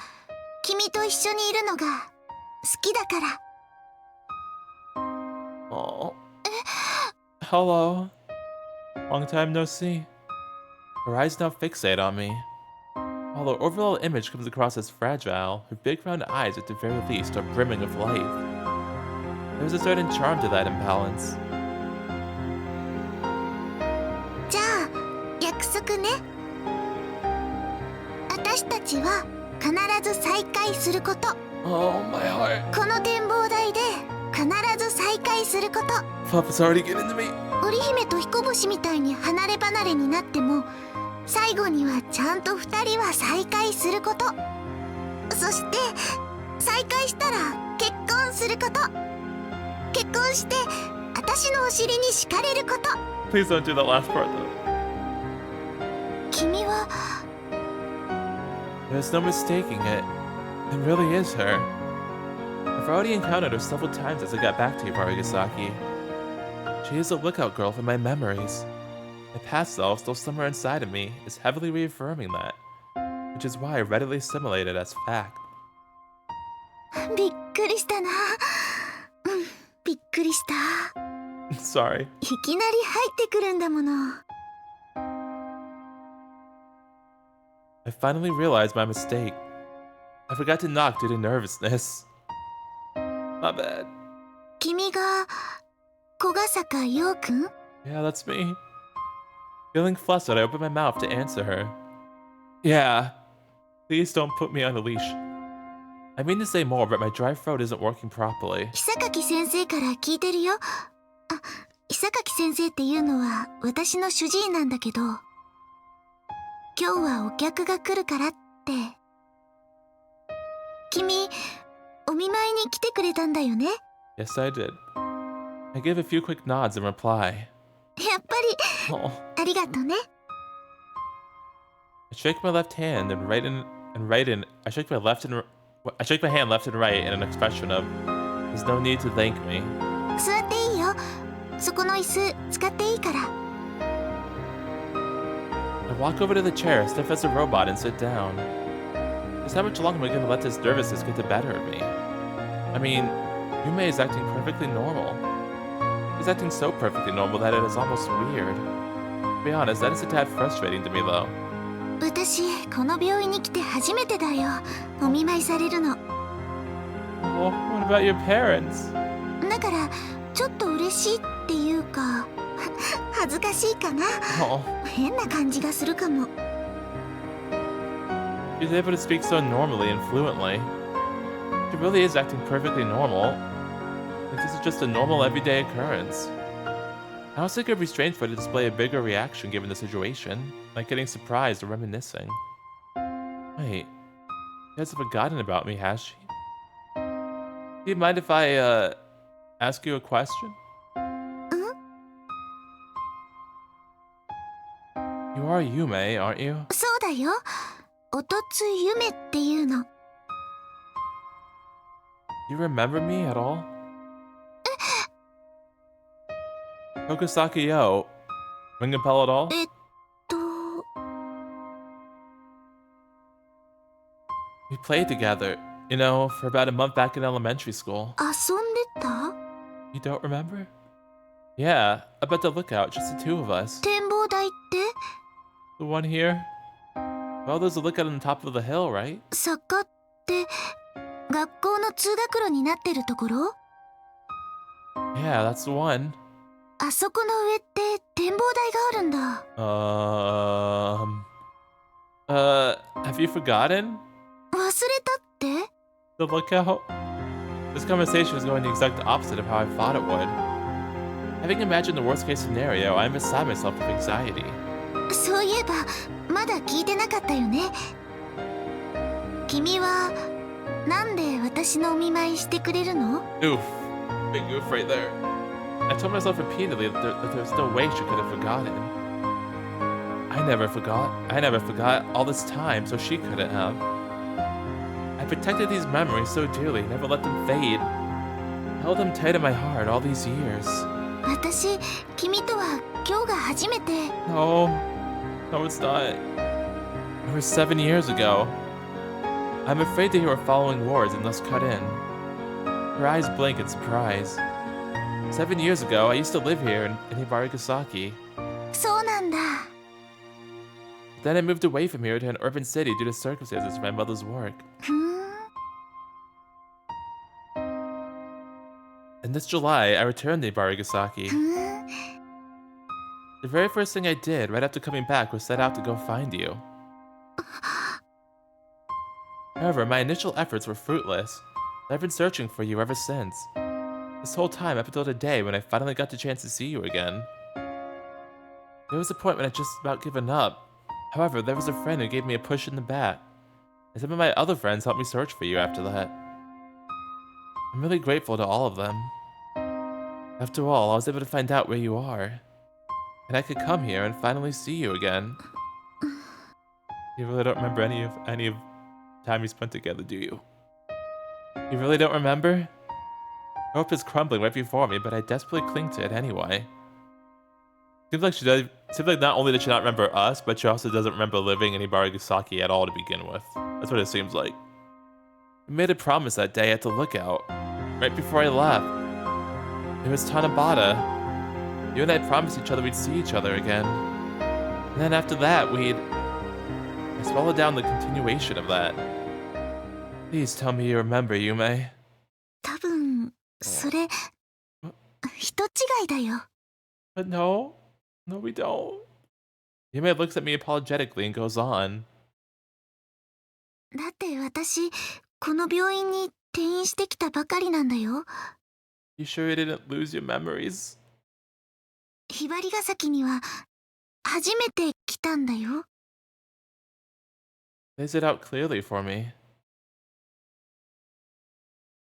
君と一緒にいるのが好きだから。Oh. Hello. Long time no see. Her eyes now fixate on me. While the overall image comes across as fragile, her big round eyes at the very least are brimming with life. There's a certain charm to that imbalance. じゃあ約束ね。私たちは必ず再会すること。Oh, my heart. この展望台で必ず再会すること。 Papa's already getting to me. 織姫と彦星みたいに離れ離れになっても最後にはちゃんと2人は再会すること。そして再会したら結婚すること。結婚して私のお尻に敷かれること。 Please don't do the last part though. 君は There's no mistaking it. It really is her. I've already encountered her several times as I got back to Hibarigasaki. She is a lookout girl from my memories. My past self, still somewhere inside of me, is heavily reaffirming that, which is why I readily assimilate it as fact. びっくりしたな。びっくりした。 Sorry. いきなり入ってくるんだもの。I finally realized my mistake. I forgot to knock due to nervousness. My bad. 君が小ヶ坂陽くん？ Yeah, that's me. Feeling flustered, I opened my mouth to answer her. Yeah. Please don't put me on a leash. I mean to say more, but my dry throat isn't working properly. 久垣先生から聞いてるよ。あ、久垣先生っていうのは私の主治医なんだけど、今日はお客が来るからって。君、お見舞いに来てくれたんだよね。 Yes, I did. I gave a few quick nods in reply. やっぱり、 Oh. ありがとね。 I shake my left hand and I shake my hand left and right in an expression of there's no need to thank me. 座っていいよ。そこの椅子使っていいから。 I walk over to the chair, stiff as a robot, and sit down. Just how much longer am I going to let this nervousness get the better of me? I mean, Yume is acting perfectly normal. He's acting so perfectly normal that it is almost weird. To be honest, that is a tad frustrating to me though. 私、この病院に来て初めてだよ。お見舞いされるの。Well, what about your parents? だから、ちょっと嬉しいっていうか、恥ずかしいかな。 Oh. 変な感じがするかも。 She's able to speak so normally and fluently. She really is acting perfectly normal. Like this is just a normal everyday occurrence. I don't think it would be strange for her to display a bigger reaction given the situation, like getting surprised or reminiscing. Wait, she hasn't forgotten about me, has she? Do you mind if I, ask you a question? You are Yume, aren't you? そうだよ。おとつ夢っていうの。 Do you remember me at all? Kogasaka You. Ring a bell at all? と、 We played together, you know, for about a month back in elementary school. 遊んでた？ You don't remember? Yeah, up at the lookout, just the two of us. 展望台って？ The one here? Well, there's a lookout on the top of the hill, right? 坂って学校の通学路になってるところ？ Yeah, that's the one. あそこの上って展望台があるんだ。Have you forgotten? 忘れたって？ The lookout? This conversation was going the exact opposite of how I thought it would. Having imagined the worst case scenario, I am beside myself with anxiety. そういえばまだ聞いてなかったよね。君はなんで私のお見舞いしてくれるの？ Oof. Big oof right there. I told myself repeatedly that there's no way she could have forgotten. I never forgot all this time, so she couldn't have. I protected these memories so dearly, never let them fade. Held them tight in my heart all these years. 私、君とは今日が初めて。No, it's not. It was 7 years ago. I'm afraid to hear her following words and thus cut in. Her eyes blink in surprise. 7 years ago, I used to live here in Hibarigasaki. そうなんだ。Then I moved away from here to an urban city due to circumstances of my mother's work. ふん。And this July, I returned to Hibarigasaki. ふん。 The very first thing I did right after coming back was set out to go find you. However, my initial efforts were fruitless. I've been searching for you ever since. This whole time up until today when I finally got the chance to see you again. There was a point when I just about given up. However, there was a friend who gave me a push in the back. And some of my other friends helped me search for you after that. I'm really grateful to all of them. After all, I was able to find out where you are. And I could come here and finally see you again. You really don't remember any of time we spent together, do you? You really don't remember? Hope is crumbling right before me, but I desperately cling to it anyway. Seems like not only did she not remember us, but she also doesn't remember living in Hibarigasaki at all to begin with. That's what it seems like. We made a promise that day at the lookout, right before I left. It was Tanabata. You and I promised each other we'd see each other again. And then after that, I swallowed down the continuation of that. Please tell me you remember, Yume. 多分、それ、人違いだよ。 But no, we don't. Yume looks at me apologetically and goes on. だって私、この病院に転院してきたばかりなんだよ。You sure you didn't lose your memories? ひばりが崎には初めて来たんだよ。Lays it out clearly for me.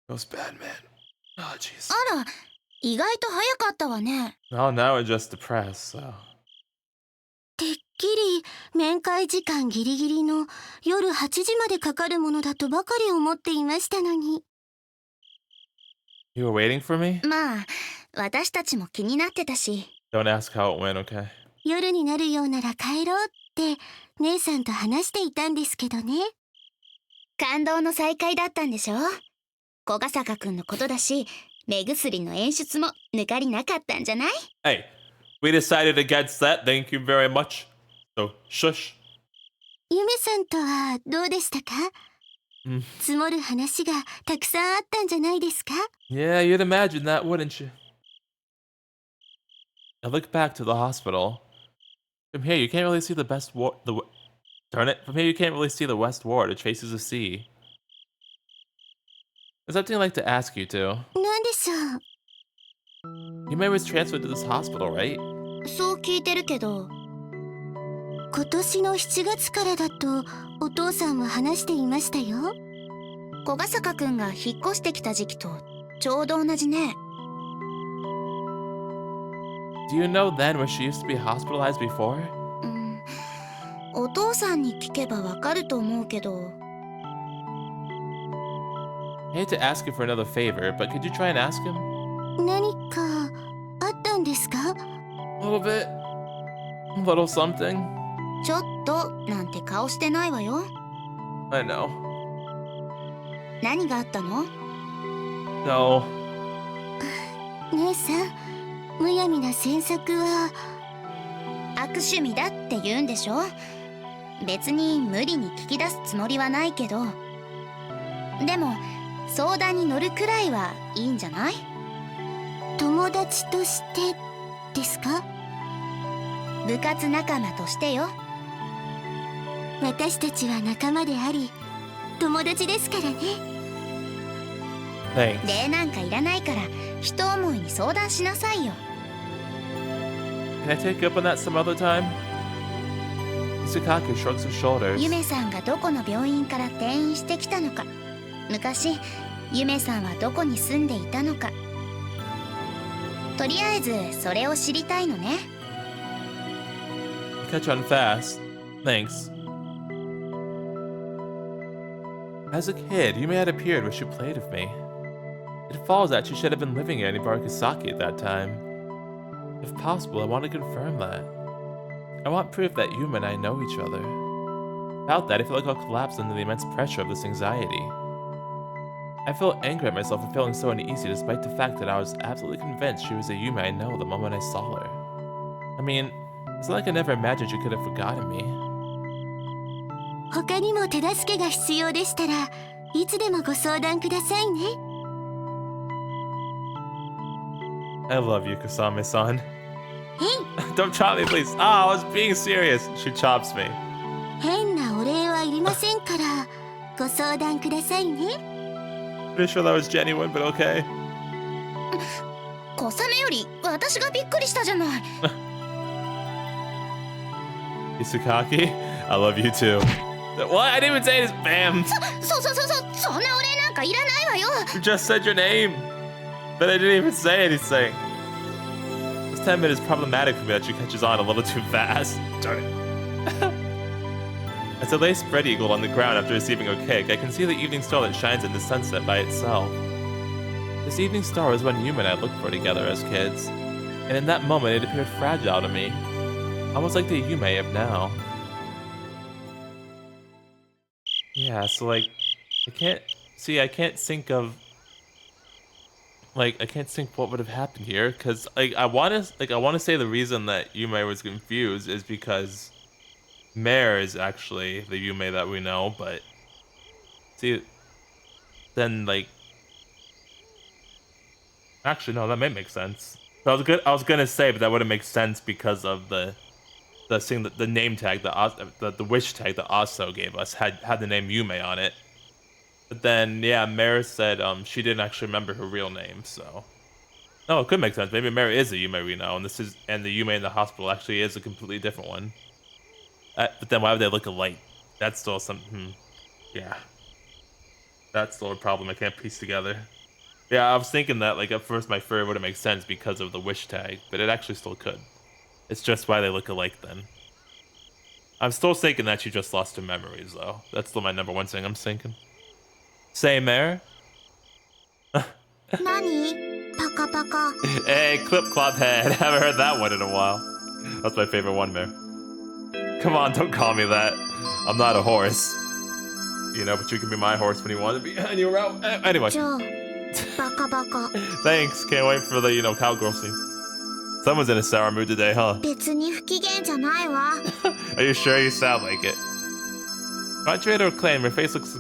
Goes bad, man. Oh, jeez. あら、意外と早かったわね。Oh, now we're just depressed, so. てっきり面会時間ギリギリの夜8時までかかるものだとばかり思っていましたのに。You were waiting for me? まあ、私たちも気になってたし。Don't ask how it went, okay? 夜になるようなら帰ろうって姉さんと話していたんですけどね。感動の再会だったんでしょ。小ヶ坂くんのことだし、目薬の演出も抜かりなかったんじゃない？ Hey, we decided against that. Thank you very much. So, shush. ゆめさんとはどうでしたか？積もる話がたくさんあったんじゃないですか？ Yeah, you'd imagine that, wouldn't you? I look back to the hospital. From here, you can't really see the best ward. Darn it! From here, you can't really see the west ward, which faces the sea. There's something I'd like to ask you too. なんでしょう。 Yume was transferred to this hospital, right? そう聞いてるけど。今年の7月からだとお父さんは話していましたよ。小ヶ坂くんが引っ越してきた時期とちょうど同じね。Do you know then where she used to be hospitalized before? お父さんに聞けばわかると思うけど。I hate to ask you for another favor, but could you try and ask him? 何かあったんですか？ A little bit. A little something. ちょっとなんて顔してないわよ。I know. 何があったの？ No. 姉さん、むやみな詮索は悪趣味だって言うんでしょ？別に無理に聞き出すつもりはないけど、でも相談に乗るくらいはいいんじゃない？友達としてですか？部活仲間としてよ。私たちは仲間であり友達ですからね。 Thanks. 礼なんかいらないから人思いに相談しなさいよ。 Can I take you up on that some other time? Isakaku shrugs her shoulders. ゆめさんがどこの病院から転院してきたのか、昔ゆめさんはどこに住んでいたのか、とりあえずそれを知りたいのね。 You catch on fast. Thanks. As a kid, Yume had appeared where she played with me. It follows that she should have been living in Hibarigasaki at that time. If possible, I want to confirm that. I want proof that Yume and I know each other. Without that, I feel like I'll collapse under the immense pressure of this anxiety. I feel angry at myself for feeling so uneasy despite the fact that I was absolutely convinced she was a Yume I know the moment I saw her. I mean, it's not like I never imagined she could have forgotten me. 他にも手助けが必要でしたらいつでもご相談くださいね。 I love you, Kasame-san. Don't chop me, please. Ah, I was being serious. She chops me. 変なお礼はいりませんからご相談くださいね。 Pretty sure that was genuine, but okay. 小雨より私がびっくりしたじゃない。 Isukaki, I love you too. What? I didn't even say this. Bam. そんなお礼なんかいらないわよ。 You just said your name, but I didn't even say anything. This 10 minutes is problematic for me that she catches on a little too fast. Darn it. As I lay spread eagle on the ground after receiving her cake, I can see the evening star that shines in the sunset by itself. This evening star was one Yume and I looked for together as kids, and in that moment it appeared fragile to me, almost like the Yume of now. Yeah, so like, I can't think what would have happened here, because like I want to say the reason that Yume was confused is because Mare is actually the Yume that we know, but see, then like, actually no, that may make sense. I was gonna say, but that wouldn't make sense because of the name tag, the wish tag that Aso gave us had the name Yume on it. But then yeah, Mare said she didn't actually remember her real name, so no, it could make sense. Maybe Mare is the Yume we know, and the Yume in the hospital actually is a completely different one. But then why would they look alike? That's still something. Yeah, that's still a problem I can't piece together. Yeah, I was thinking that like at first my fur wouldn't make sense because of the wish tag, but it actually still could. It's just why they look alike then. I'm still thinking that she just lost her memories though. That's still my number one thing I'm thinking. Say, Mare? 何パカパカ。 Hey, clip clop head. Haven't heard that one in a while. That's my favorite one, Mare. Come on, don't call me that. I'm not a horse. You know, but you can be my horse when you want to be. And you're out. Anyway. じゃあバカバカ。 Thanks. Can't wait for the, cowgirl scene. Someone's in a sour mood today, huh? 別に不機嫌じゃないわ。 Are you sure? You sound like it. Contrary to her claim, her face looks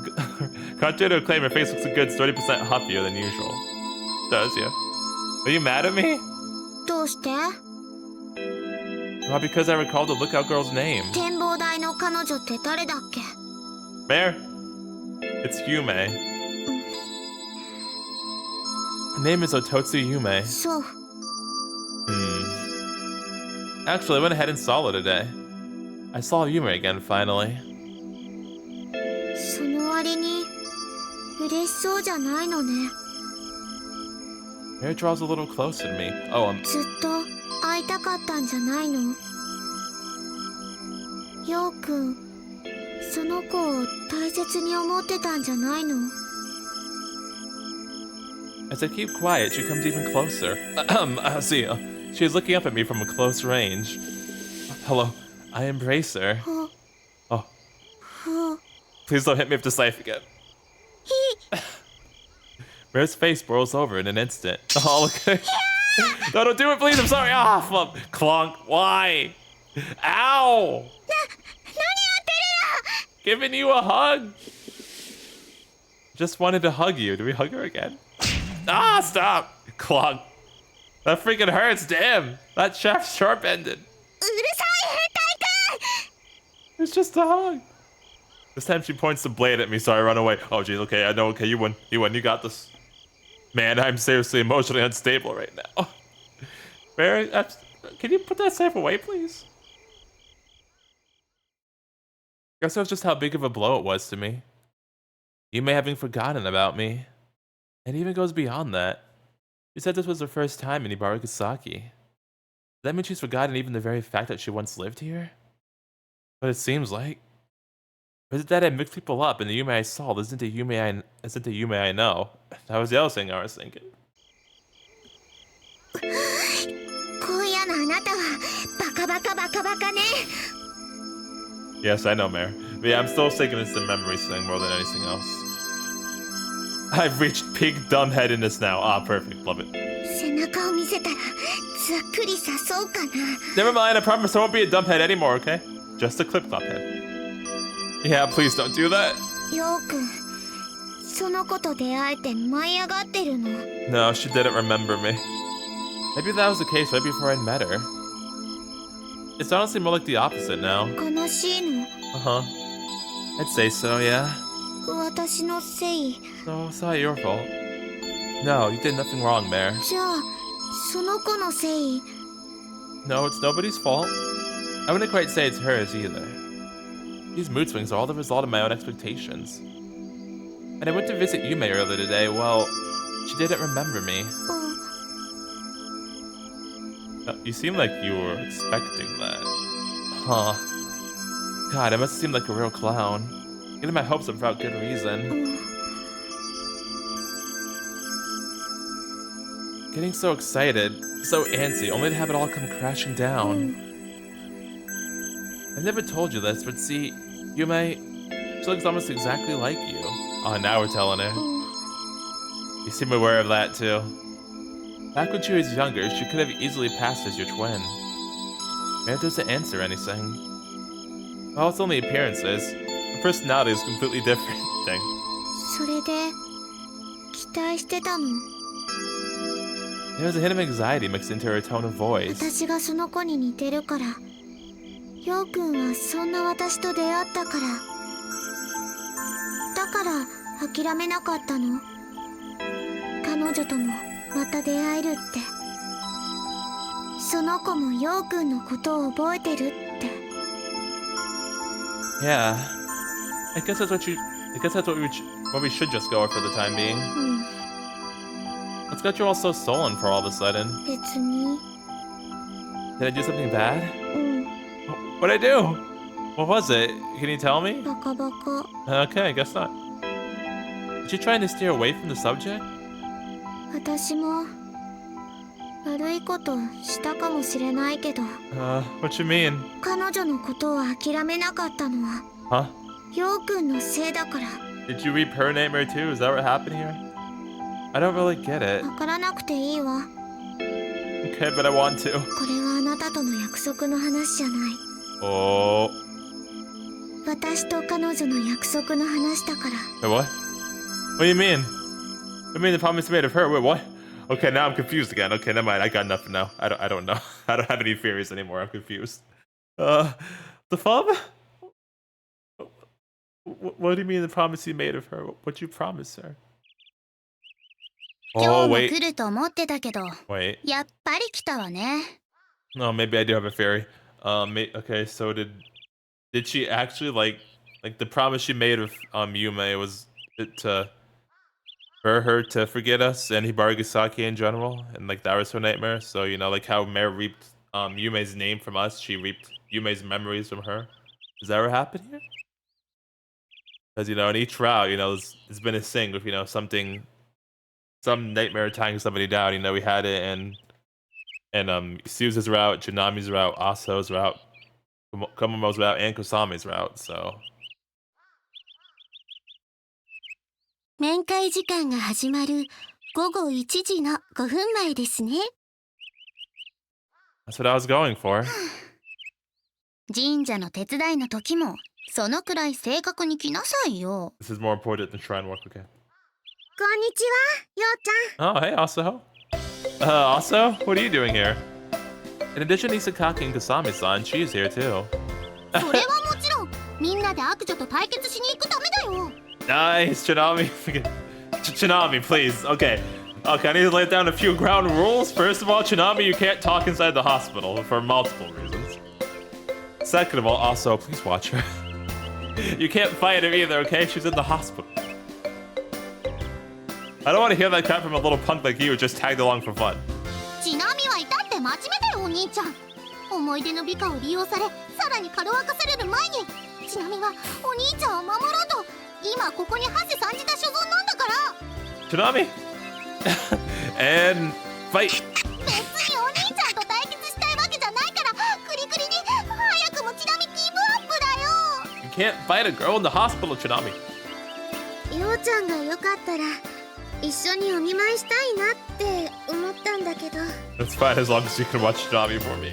Contrary to her claim, her face looks a good 30% happier than usual. Does, yeah. Are you mad at me? どうして？ Well, because I recalled the lookout girl's name. 展望台の彼女って誰だっけ？ Mare? It's Yume. Her name is Ototsu Yume. そう。 Actually, I went ahead and saw her today. I saw Yume again, finally. その割に嬉しそうじゃないのね。 Mare draws a little closer to me. Oh, ずっと会いたかったんじゃないの？ようくん、その子を大切に思ってたんじゃないの？ As I keep quiet, she comes even closer. See, she is looking up at me from a close range. Hello, I embrace her. Oh. Please don't hit me with the scythe again. Mare's face boils over in an instant. Oh, look at her. No, don't do it, please. I'm sorry. Ah, flop. Clonk. Why? Ow. Giving you a hug. Just wanted to hug you. Do we hug her again? Ah, stop. Clonk. That freaking hurts. Damn. That shaft's sharp-ended. うるさい変態くん。 It's just a hug. This time she points the blade at me, so I run away. Oh, geez. Okay, I know. Okay, you win. You win. You got this. Man, I'm seriously emotionally unstable right now. Mary, can you put that knife away, please? Guess that was just how big of a blow it was to me. You may having forgotten about me. It even goes beyond that. She said this was her first time in Hibarigasaki. Does that mean she's forgotten even the very fact that she once lived here? But it seems like. Or is it that I mixed people up and the Yume I saw isn't the Yume I know? That was the other thing I was thinking. 今夜のあなたはバカバカバカバカね。 Yes, I know, Mare. But yeah, I'm still thinking it's the memory thing more than anything else. I've reached peak dumbheadedness now. Ah, perfect. Love it. 背中を見せたらざっくり刺そうかな。 Never mind, I promise I won't be a dumbhead anymore, okay? Just a clip-clop head. Yeah, please don't do that. よくん、その子と出会えて舞い上がってるの。 No, she didn't remember me. Maybe that was the case right before I met her. It's honestly more like the opposite now. 悲しいの。 Uh-huh. I'd say so, yeah. 私のせい。 So, it's not your fault. No, you did nothing wrong, Mare. じゃあその子のせい。 No, it's nobody's fault. I wouldn't quite say it's hers either. These mood swings are all the result of my own expectations. And I went to visit Yume earlier today. Well, she didn't remember me. You seem like you were expecting that. Huh. God, I must seem like a real clown. Getting my hopes up without good reason. Getting so excited, so antsy, only to have it all come crashing down. I've never told you this, but see, Yume, she looks almost exactly like you. Oh, now we're telling her. You seem aware of that, too. Back when she was younger, she could have easily passed as your twin. Mare doesn't answer anything. Well, it's only appearances. Her personality is a completely different thing. それで期待してたの。 There was a hint of anxiety mixed into her tone of voice. 私がその子に似てるから。ようくんはそんな私と出会ったから。だから諦めなかったの。彼女ともまた出会えるって。その子もようくんのことを覚えてるって。 Yeah. I guess that's what we should just go with for the time being. うん。 What's got you all so sullen for all of a sudden? 別に。 Did I do something bad? うん。 What'd I do? What was it? Can you tell me? バカバカ。 Okay, I guess not. Is she trying to steer away from the subject? 私も悪いことしたかもしれないけど。 What you mean? 彼女のことを諦めなかったのは。Huh? ようくんのせいだから。 Did you reap her nightmare too? Is that what happened here? I don't really get it. わからなくていいわ。 Okay, but I want to. これはあなたとの約束の話じゃない。 Oh. 私と彼女の約束の話だから。 Wait, what? What do you mean? I mean the promise made of her. Wait, what? Okay, now I'm confused again. Okay, never mind. I got nothing now. I don't know. I don't have any theories anymore. I'm confused. The fob? What do you mean the promise you made of her? What'd you promise her? 今 Oh, 日も wait. 来ると思ってたけど、 Wait. やっぱり来たわね。 No, maybe I do have a theory. Okay, so did she actually like the promise she made of Yume was it for her to forget us and Hibarigasaki in general, and like that was her nightmare. So you know, like how Mare reaped Yume's name from us, she reaped Yume's memories from her. Is that what happened here? Because you know, in each route, you know, there's been a thing with some nightmare tying somebody down. You know, we had it and Suzu's route, Chinami's route, Aso's route, Komomo's route, and Kusami's route. So 面会時間が始まる午後1時の5分前ですね。 that's what I was going for. 神社の手伝いの時もそのくらい正確に来なさいよ。 This is more important than shrine work, okay? こんにちは、ようちゃん。 Oh, hey, Aso. Aso, what are you doing here? In addition to Isakaki and Kasami-san, she's here too. それはもちろんみんなで悪女と対決しに行くためだよ。 Nice, Chinami. Chinami, please. Okay, I need to lay down a few ground rules. First of all, Chinami, you can't talk inside the hospital for multiple reasons. Second of all, also, please watch her. You can't fight her either, okay? She's in the hospital. I don't want to hear that crap from a little punk like you who just tagged along for fun. ちなみは至って真面目だよお兄ちゃん。思い出の美化を利用され、さらにかどわかされる前に、ちなみはお兄ちゃんを守ろうと、今ここにハセ参じた所存なんだから。Chinami! And fight! 別にお兄ちゃんと対決したいわけじゃないから、クリクリに早くもちなみギブアップだよ。 You can't fight a girl in the hospital, Chinami. ようちゃんがよかったら一緒にお見舞いしたいなって思ったんだけど。 That's fine as long as you can watch Chinami for me.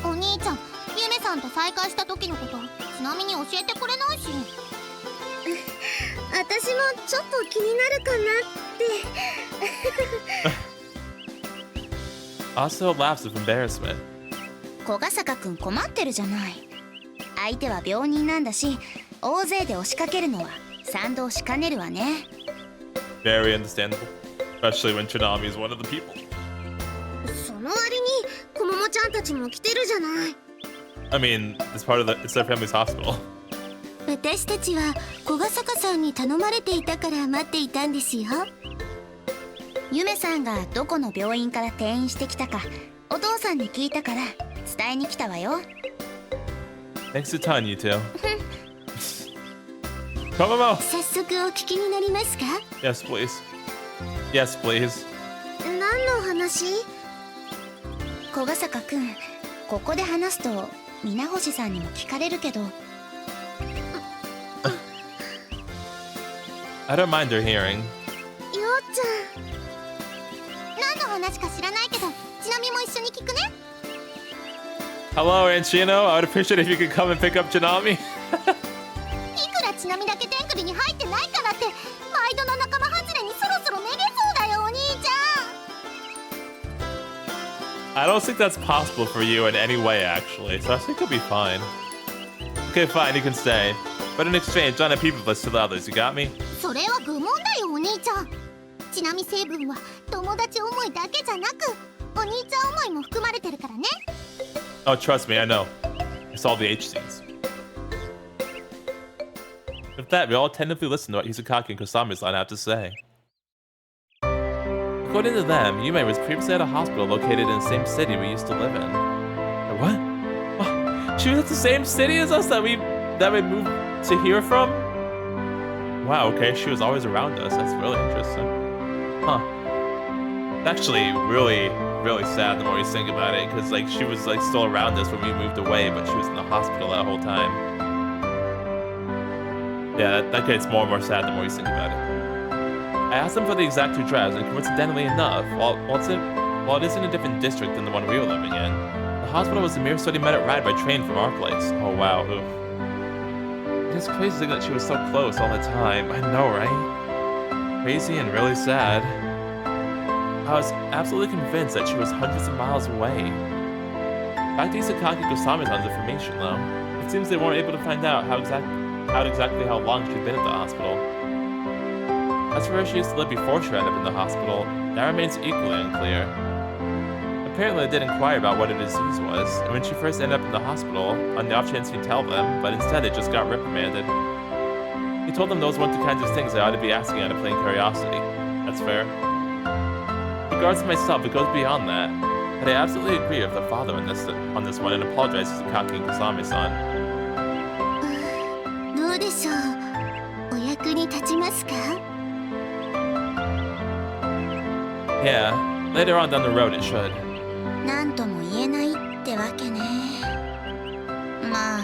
お兄ちゃん、ゆめさんと再会した時のことちなみに教えてくれないし。私もちょっと気になるかなって。Also laughs with embarrassment. 小ヶ坂くん困ってるじゃない。相手は病人なんだし、大勢で押しかけるのは賛同しかねるわね。Very understandable. Especially when Chinami is one of the people. その割にこももちゃんたちも来てるじゃない。I mean, it's their family's hospital. 私たちは小ヶ坂さんに頼まれていたから待っていたんですよ。ゆめさんがどこの病院から転院してきたかお父さんに聞いたから伝えに来たわよ。 Thanks a ton, you two. Come on. 早速お聞きになりますか？ Yes, please. Yes, please. 何の話？小ヶ坂くん、ここで話すと皆星さんにも聞かれるけど。I don't mind her hearing. ようちゃん。何の話か知らないけど、ちなみも一緒に聞くね。Hello, Aunt Shino. I would appreciate if you could come and pick up Chinami. いくらちなみだけ天首に入ってないからって毎度の仲間外れにそろそろめげそうだよお兄ちゃん。 I don't think that's possible for you in any way, actually. So I think you'll be fine. Okay, fine. You can stay. But in exchange, don't have people list to the others. You got me? それは愚問だよお兄ちゃん。ちなみ成分は友達思いだけじゃなくお兄ちゃん思いも含まれてるからね。 Oh, trust me, I know. I saw the H scenes. With that, we all attentively listen to what Hisakaki and Kusami's-san have to say. According to them, Yume was previously at a hospital located in the same city we used to live in. What? What? She was at the same city as us that we moved to here from? Wow, okay, she was always around us. That's really interesting. Huh. It's actually really sad the more you think about it, because like she was like still around us when we moved away, but she was in the hospital that whole time. Yeah, that gets more and more sad the more you think about it. I asked them for the exact address, and coincidentally enough, while it is in a different district than the one we were living in, the hospital was a mere 30-minute ride by train from our place. Oh wow, oof. It's crazy to think that she was so close all the time. I know, right? Crazy and really sad. I was absolutely convinced that she was hundreds of miles away. Back to Hisakaki Kusami-san's information, though. It seems they weren't able to find out how long she'd been at the hospital. As for where she used to live before she ended up in the hospital, that remains equally unclear. Apparently they did inquire about what her disease was, and when she first ended up in the hospital, on the off chance he'd tell them, but instead they just got reprimanded. He told them those weren't the kinds of things they ought to be asking out of plain curiosity. That's fair. In regards to myself, it goes beyond that, but I absolutely agree with the father on this one and apologize to Sakaki and Kusami-san. どうでしょう。お役に立ちますか？ Yeah, later on down the road it should. なんとも言えないってわけね。まあ、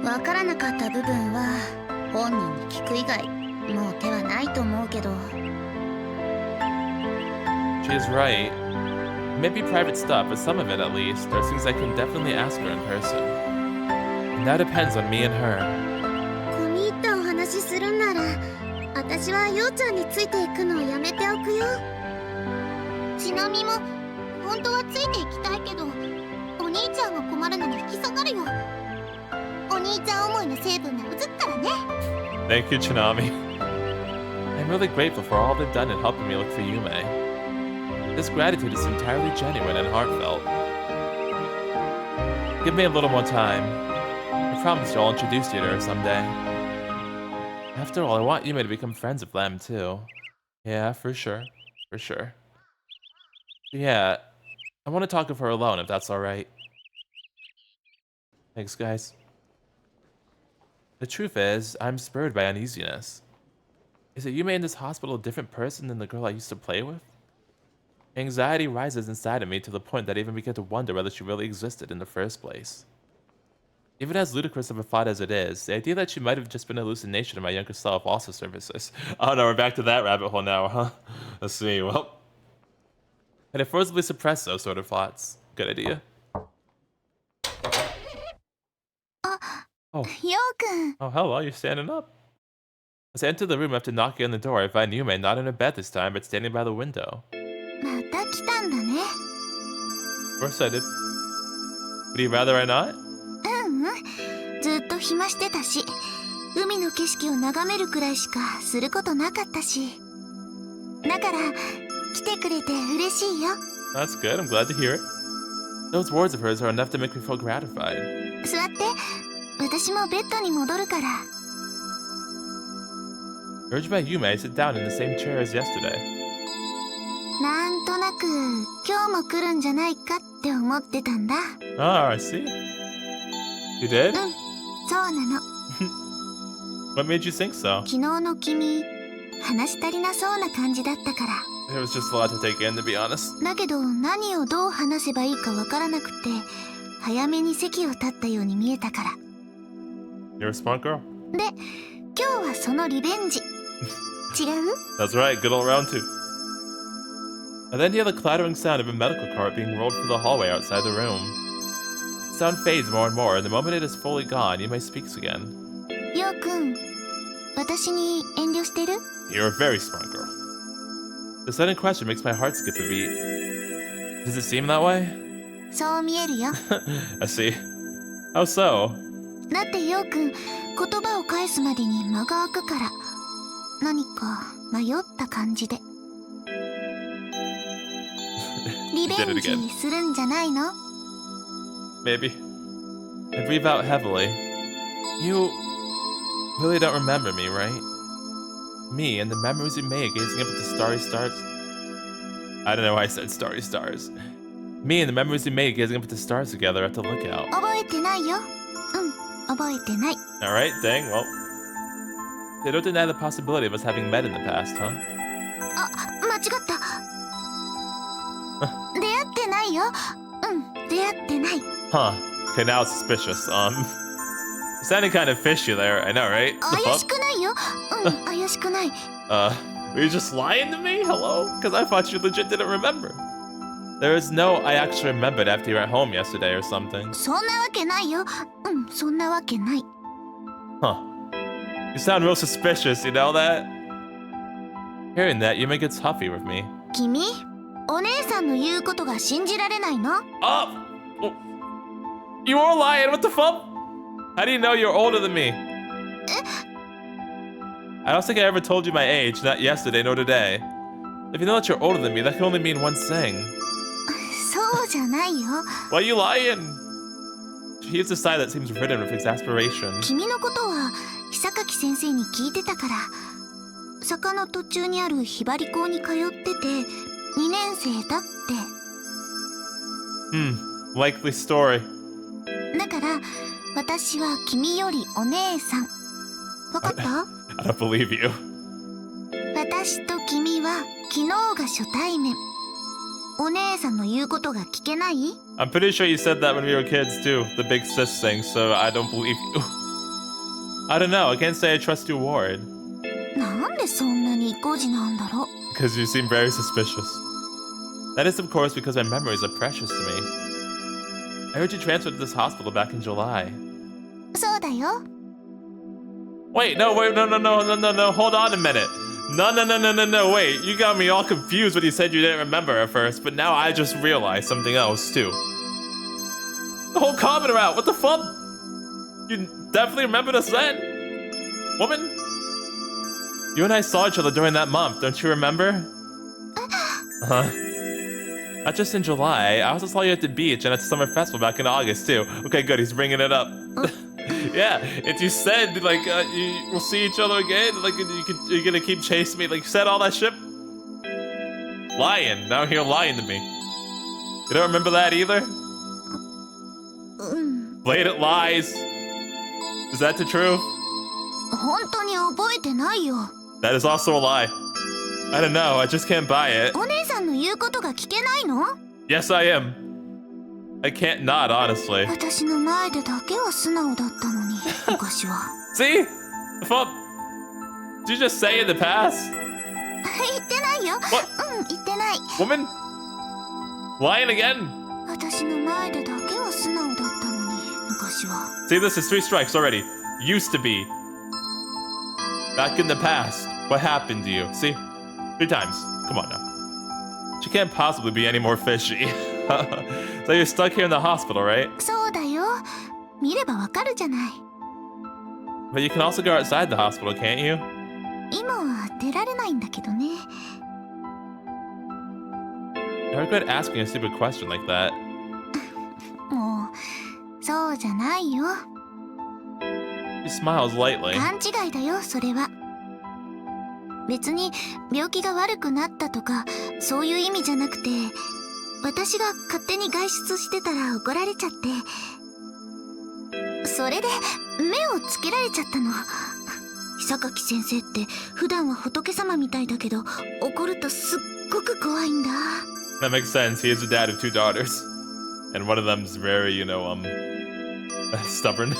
わからなかった部分は本人に聞く以外もう手はないと思うけど。 She is right. It may be private stuff, but some of it at least are things I can definitely ask her in person. And that depends on me and her. 込み入ったお話するんなら、私はようちゃんについていくのをやめておくよ。ちなみも本当はついていきたいけど、お兄ちゃんが困るのに引き下がるよ。お兄ちゃん思いの成分が移ったらね。 Thank you, Chinami. I'm really grateful for all they've done in helping me look for Yume. This gratitude is entirely genuine and heartfelt. Give me a little more time. I promise you I'll introduce you to her someday. After all, I want Yume to become friends with them, too. Yeah, for sure. For sure. Yeah, I want to talk with her alone, if that's alright. Thanks, guys. The truth is, I'm spurred by uneasiness. Is it Yume in this hospital a different person than the girl I used to play with? Anxiety rises inside of me to the point that I even begin to wonder whether she really existed in the first place. Even as ludicrous of a thought as it is, the idea that she might have just been an hallucination of my younger self also surfaces. Oh no, we're back to that rabbit hole now, huh? Let's see, well... And I forcibly suppress those sort of thoughts. Good idea. Oh. ようくん Oh, hello, you're standing up. As I enter the room after knocking on the door, I find Yume not in her bed this time, but standing by the window. また来たんだね Of course I did. Would you rather I not? ずっと暇してたし海の景色を眺めるくらいしかすることなかったしだから来てくれて嬉しいよ That's good, I'm glad to hear it. Those words of hers are enough to make me feel gratified. 座って私もベッドに戻るから Urged by Yume, I sit down in the same chair as yesterday. なんとなく今日も来るんじゃないかって思ってたんだ Ah, I see. You did? そうなの What made you think so? 昨日の君話し足りなそうな感じだったから It was just a lot to take in, to be honest. だけど何をどう話せばいいかわからなくて早めに席を立ったように見えたから You're a smart girl. で今日はそのリベンジ違う That's right, good old round two. I then hear the clattering sound of a medical cart being rolled through the hallway outside the room. The sound fades more and more, and the moment it is fully gone, Yume speaks again. ようくん私に遠慮してる You're a very smart girl. The sudden question makes my heart skip a beat. Does it seem that way? そう見えるよ I see. How so? だってようくん言葉を返すまでに間が空くから何か迷った感じでリベンジするんじゃないの Maybe. I breathe out heavily. You really don't remember me, right? Me and the memories you made gazing up at the starry stars. I don't know why I said starry stars. Me and the memories you made gazing up at the stars together at the lookout. 覚えてないよ覚えてない Alright, dang, well. They don't deny the possibility of us having met in the past, huh? あ間違った出会ってないよ出会ってない Huh. Okay, now it's suspicious. Sounding kind of fishy there. I know, right? The 怪し fuck? くないよ怪しくない Were you just lying to me? Hello? Because I thought you legit didn't remember. There is no I actually remembered after you were at home yesterday or something. そんなわけないよそんなわけない Huh. You sound real suspicious, you know that? Hearing that, Yume gets huffy with me. 君お姉さんの言うことが信じられないの Oh! You were lying, what the fuck? How do you know you're older than me? I don't think I ever told you my age, not yesterday nor today. If you know that you're older than me, that can only mean one thing. そうじゃないよ Why are you lying? She heaves a sigh that seems ridden with exasperation. 君のことは久垣先生に聞いてたから坂の途中にあるひばり校に通ってて2年生だって Likely story. だから私は君よりお姉さんわかった I don't believe you. 私と君は昨日が初対面お姉さんの言うことが聞けない I'm pretty sure you said that when we were kids too, the big sis thing, so I don't believe you. I don't know, I can't say I trust your word. なんでそんなに意固地なんだろ Because you seem very suspicious. That is of course because my memories are precious to me. I heard you transferred to this hospital back in July. そうだよ Wait, no, hold on a minute. No, wait, you got me all confused when you said you didn't remember at first, but now I just realized something else too. The whole comment route, what the fuck? You definitely remembered us then? Woman? You and I saw each other during that month, don't you remember? Huh? Not just in July, I also saw you at the beach and at the summer festival back in August too. Okay, good, he's bringing it up. Yeah, if you said like we'll see each other again, like you're gonna keep chasing me, like you said all that shit. Lying. Now you're lying to me. You don't remember that either? Blatant lies. Is that the truth? 本当に覚えてないよ。 That is also a lie. I don't know. I just can't buy it. お姉さんの言うことが聞けないの？ Yes, I am. I can't not, honestly. 私の前でだけは素直だったのに、昔は。See? I thought... Did you just say in the past? 言ってないよ。What? 言ってない。 Woman? Lying again? 私の前でだけは素直だったのに、昔は。 See, this is 3 strikes already. Used to be. Back in the past. What happened to you? See? 3 times. Come on now. She can't possibly be any more fishy. So you're stuck here in the hospital, right? そうだよ。見ればわかるじゃない。 But you can also go outside the hospital, can't you? 今は出られないんだけどね。 I regret asking a stupid question like that. もう、そうじゃないよ。 She smiles lightly. 勘違いだよ、それは。別に病気が悪くなったとか、そういう意味じゃなくて、私が勝手に外出してたら怒られちゃって、それで目をつけられちゃったの。榊先生って普段は仏様みたいだけど、怒るとすっごく怖いんだ。 That makes sense. He is the dad of 2 daughters. And one of them's very, stubborn.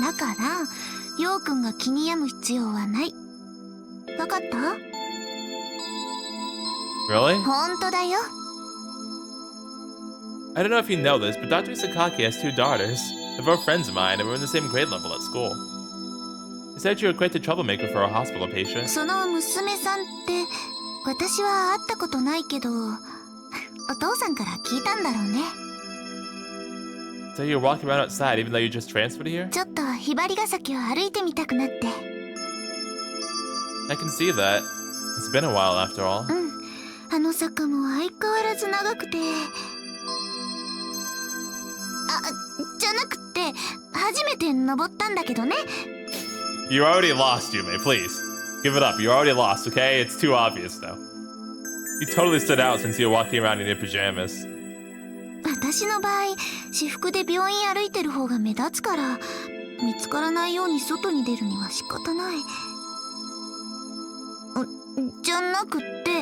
だから、陽くんが気に病む必要はない。わかった？ Really? 本当だよ。 I don't know if you know this, but Dr. Sakaki has 2 daughters. They're both friends of mine, and we're in the same grade level at school. He said you were quite the troublemaker for a hospital patient. その娘さんって、私は会ったことないけど、お父さんから聞いたんだろうね。 So you're walking around outside even though you just transferred here? ちょっとひばりが崎を歩いてみたくなって。 I can see that. It's been a while after all. あの坂も相変わらず長くて。じゃなくて、初めて登ったんだけどね。 You already lost, Yume, please. Give it up. You already lost, okay? It's too obvious now. You totally stood out since you were walking around in your pajamas. 私の場合、私服で病院歩いてる方が目立つから、見つからないように外に出るには仕方ない。じゃなくって、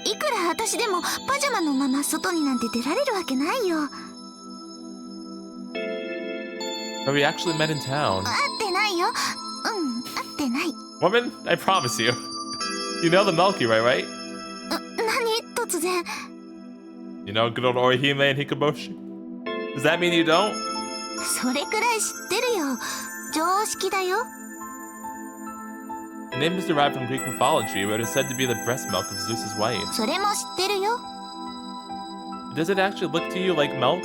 いくら私でもパジャマのまま外になんて出られるわけないよ。 But we actually met in town. 会ってないよ。会ってない。 Woman, I promise you. You know the Milky Way, right? 何突然。 You know good old Orihime and Hikoboshi? Does that mean you don't? それくらい知ってるよ。常識だよ。 The name is derived from Greek mythology, where it is said to be the breast milk of Zeus's wife. それも知ってるよ。 Does it actually look to you like milk?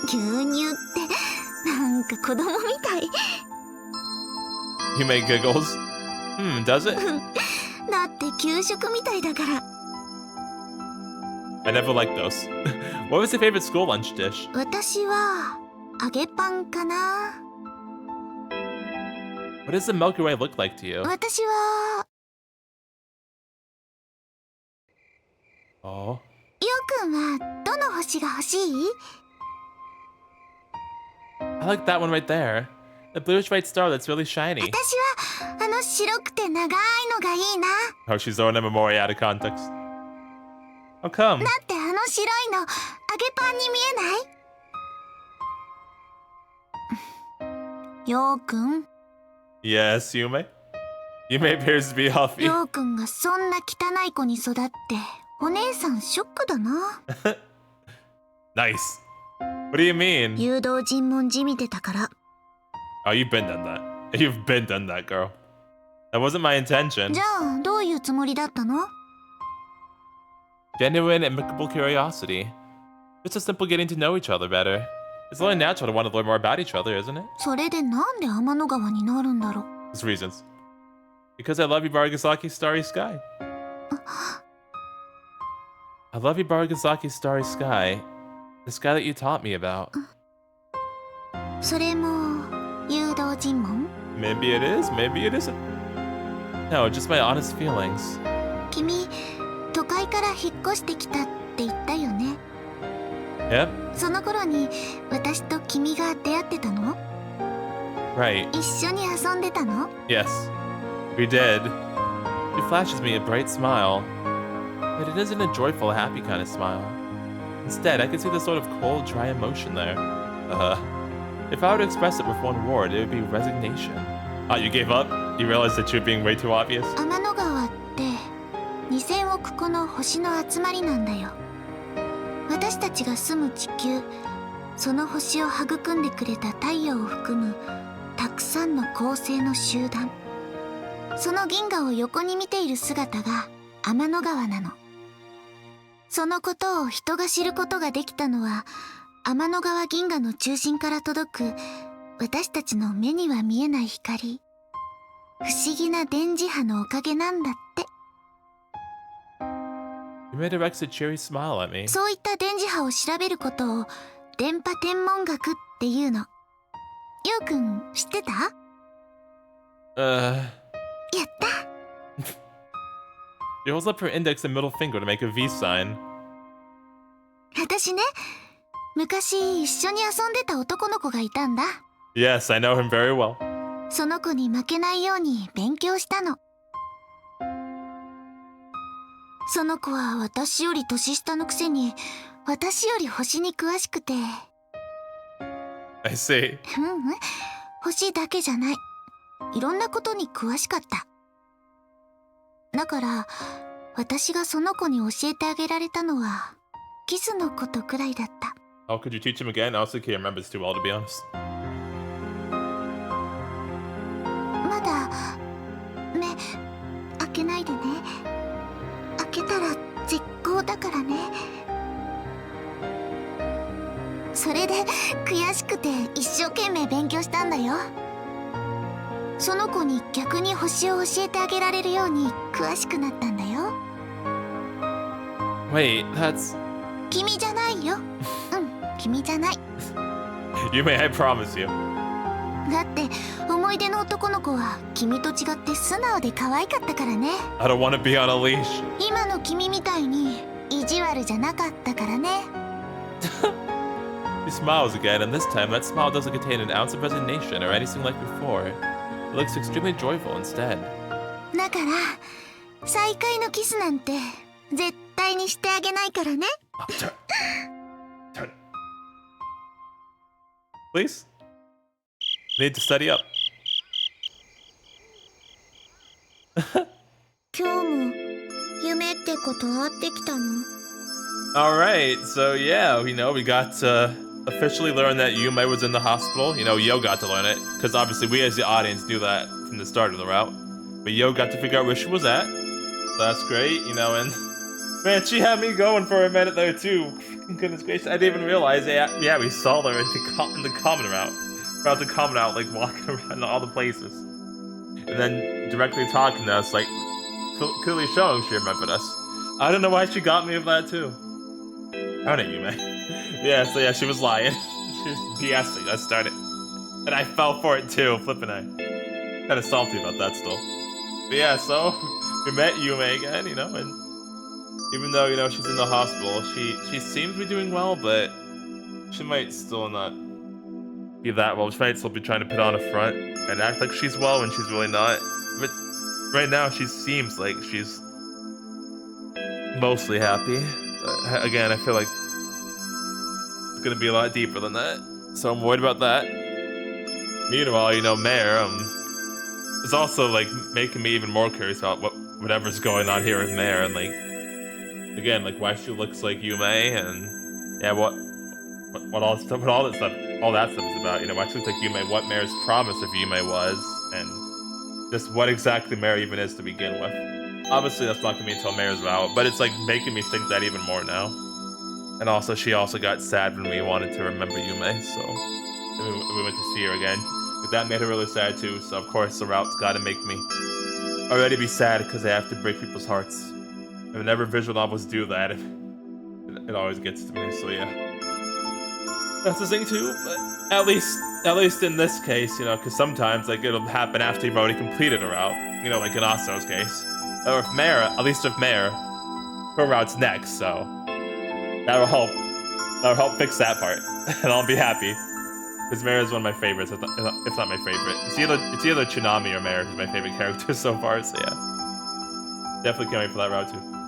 牛乳ってなんか子供みたい。 Yume giggles. Does it? だって給食みたいだから。 I never liked those. What was your favorite school lunch dish? 私は揚げパンかな。 What does the Milky Way look like to you? 私は Oh. よくんはどの星が欲しい？ I like that one right there. The bluish white star that's really shiny. 私はあの白くて長いのがいいな。 Hoshizora and Memoria out of context. How come? だってあの白いの揚げパンに見えない？ようくん。 Yes, Yume. Yume appears to be huffy. ようくんがそんな汚い子に育ってお姉さんショックだな。Nice. What do you mean? 誘導尋問じみてたから。 Oh, you've been done that. You've been done that, girl. That wasn't my intention. じゃあどういうつもりだったの？ Genuine, amicable curiosity. Just a simple getting to know each other better. It's only natural to want to learn more about each other, isn't it? それでなんで天の川になるんだろう。 There's reasons. Because I love Hibarigasaki's starry sky. I love Hibarigasaki's starry sky. The sky that you taught me about. それも正道尋問? Maybe it is, maybe it isn't. No, just my honest feelings. 君、都会から引っ越してきたって言ったよね。Yep. その頃に私と君が出会ってたの? Right. 一緒に遊んでたの? Yes, we did. She flashes me a bright smile, but it isn't a joyful, happy kind of smile. Instead, I can see the sort of cold, dry emotion there. If I were to express it with one word, it would be resignation. Ah, you gave up? You realized that you were being way too obvious? 天の川って2000億個の星の集まりなんだよ。私たちが住む地球、その星を育んでくれた太陽を含むたくさんの恒星の集団。その銀河を横に見ている姿が天の川なの。そのことを人が知ることができたのは、天の川銀河の中心から届く私たちの目には見えない光、不思議な電磁波のおかげなんだって。You made Alexa cheery smile at me. そういった電磁波を調べることを電波天文学っていうの。ようくん知ってた？やった。She holds up her index and middle finger to make a V sign. 私ね、昔一緒に遊んでた男の子がいたんだ。Yes, I know him very well. その子に負けないように勉強したの。その子は私より年下のくせに、私より星に詳しくて。I see. 星だけじゃない。いろんなことに詳しかった。だから、私がその子に教えてあげられたのは、キスのことくらいだった。How could you teach him again? I also can't remember this too well, to be honest. まだ、目、開けないでね。開けたら絶好だからね。それで、悔しくて一生懸命勉強したんだよ。その子に逆に星を教えてあげられるように詳しくなったんだよ。Wait, that's... 君じゃないよ。君じゃない。Yume, I promise you. だって思い出の男の子は君と違って素直で可愛かったからね。I don't want to be on a leash. 今の君みたいに意地悪じゃなかったからね。He smiles again, and this time that smile doesn't contain an ounce of resignation or anything like before. It looks extremely joyful instead. だから再会のキスなんて絶対にしてあげないからね。Turn. Please? Need to study up. 今日も夢ってことあってきたの？ Alright, so yeah, we got to officially learn that Yume was in the hospital. Yo got to learn it, because obviously we as the audience knew that from the start of the route. But Yo got to figure out where she was at. So that's great, and man, she had me going for a minute there too. Goodness gracious, I didn't even realize, yeah, we saw her in the common route. Throughout the common route, like walking around all the places. And then directly talking to us, like clearly showing she remembered us. I don't know why she got me with that too. I don't know, Yume. Yeah, so yeah, she was lying. She was BSing, I started. And I fell for it too, flipping I. Kinda salty about that still. But yeah, so we met Yume again, and even though, she's in the hospital, she seems to be doing well, but she might still not be that well. She might still be trying to put on a front and act like she's well when she's really not. But right now, she seems like she's mostly happy. But again, I feel like it's gonna be a lot deeper than that. So I'm worried about that. Meanwhile, Mare is also like making me even more curious about whatever's going on here with Mare, and like again, like why she looks like Yume, and yeah, what all that stuff is about. Why she looks like Yume, what Mare's promise of Yume was, and just what exactly Mare even is to begin with. Obviously, that's not gonna be until Mare's route, but it's like making me think that even more now. And also, she also got sad when we wanted to remember Yume, so we went to see her again. But that made her really sad too. So of course, the route's got to make me already be sad because I have to break people's hearts. And whenever visual novels do that, it always gets to me. So yeah, that's the thing too. But at least At least in this case, you know, because sometimes like it'll happen after you've already completed a route. You know, like in Aso's case. Or if Mare, at least if Mare, her route's next, so that'll help. That'll help fix that part, and I'll be happy. Because Mare is one of my favorites, if not my favorite. It's either Chinami or Mare who's my favorite character so far. So yeah, definitely can't wait for that route too.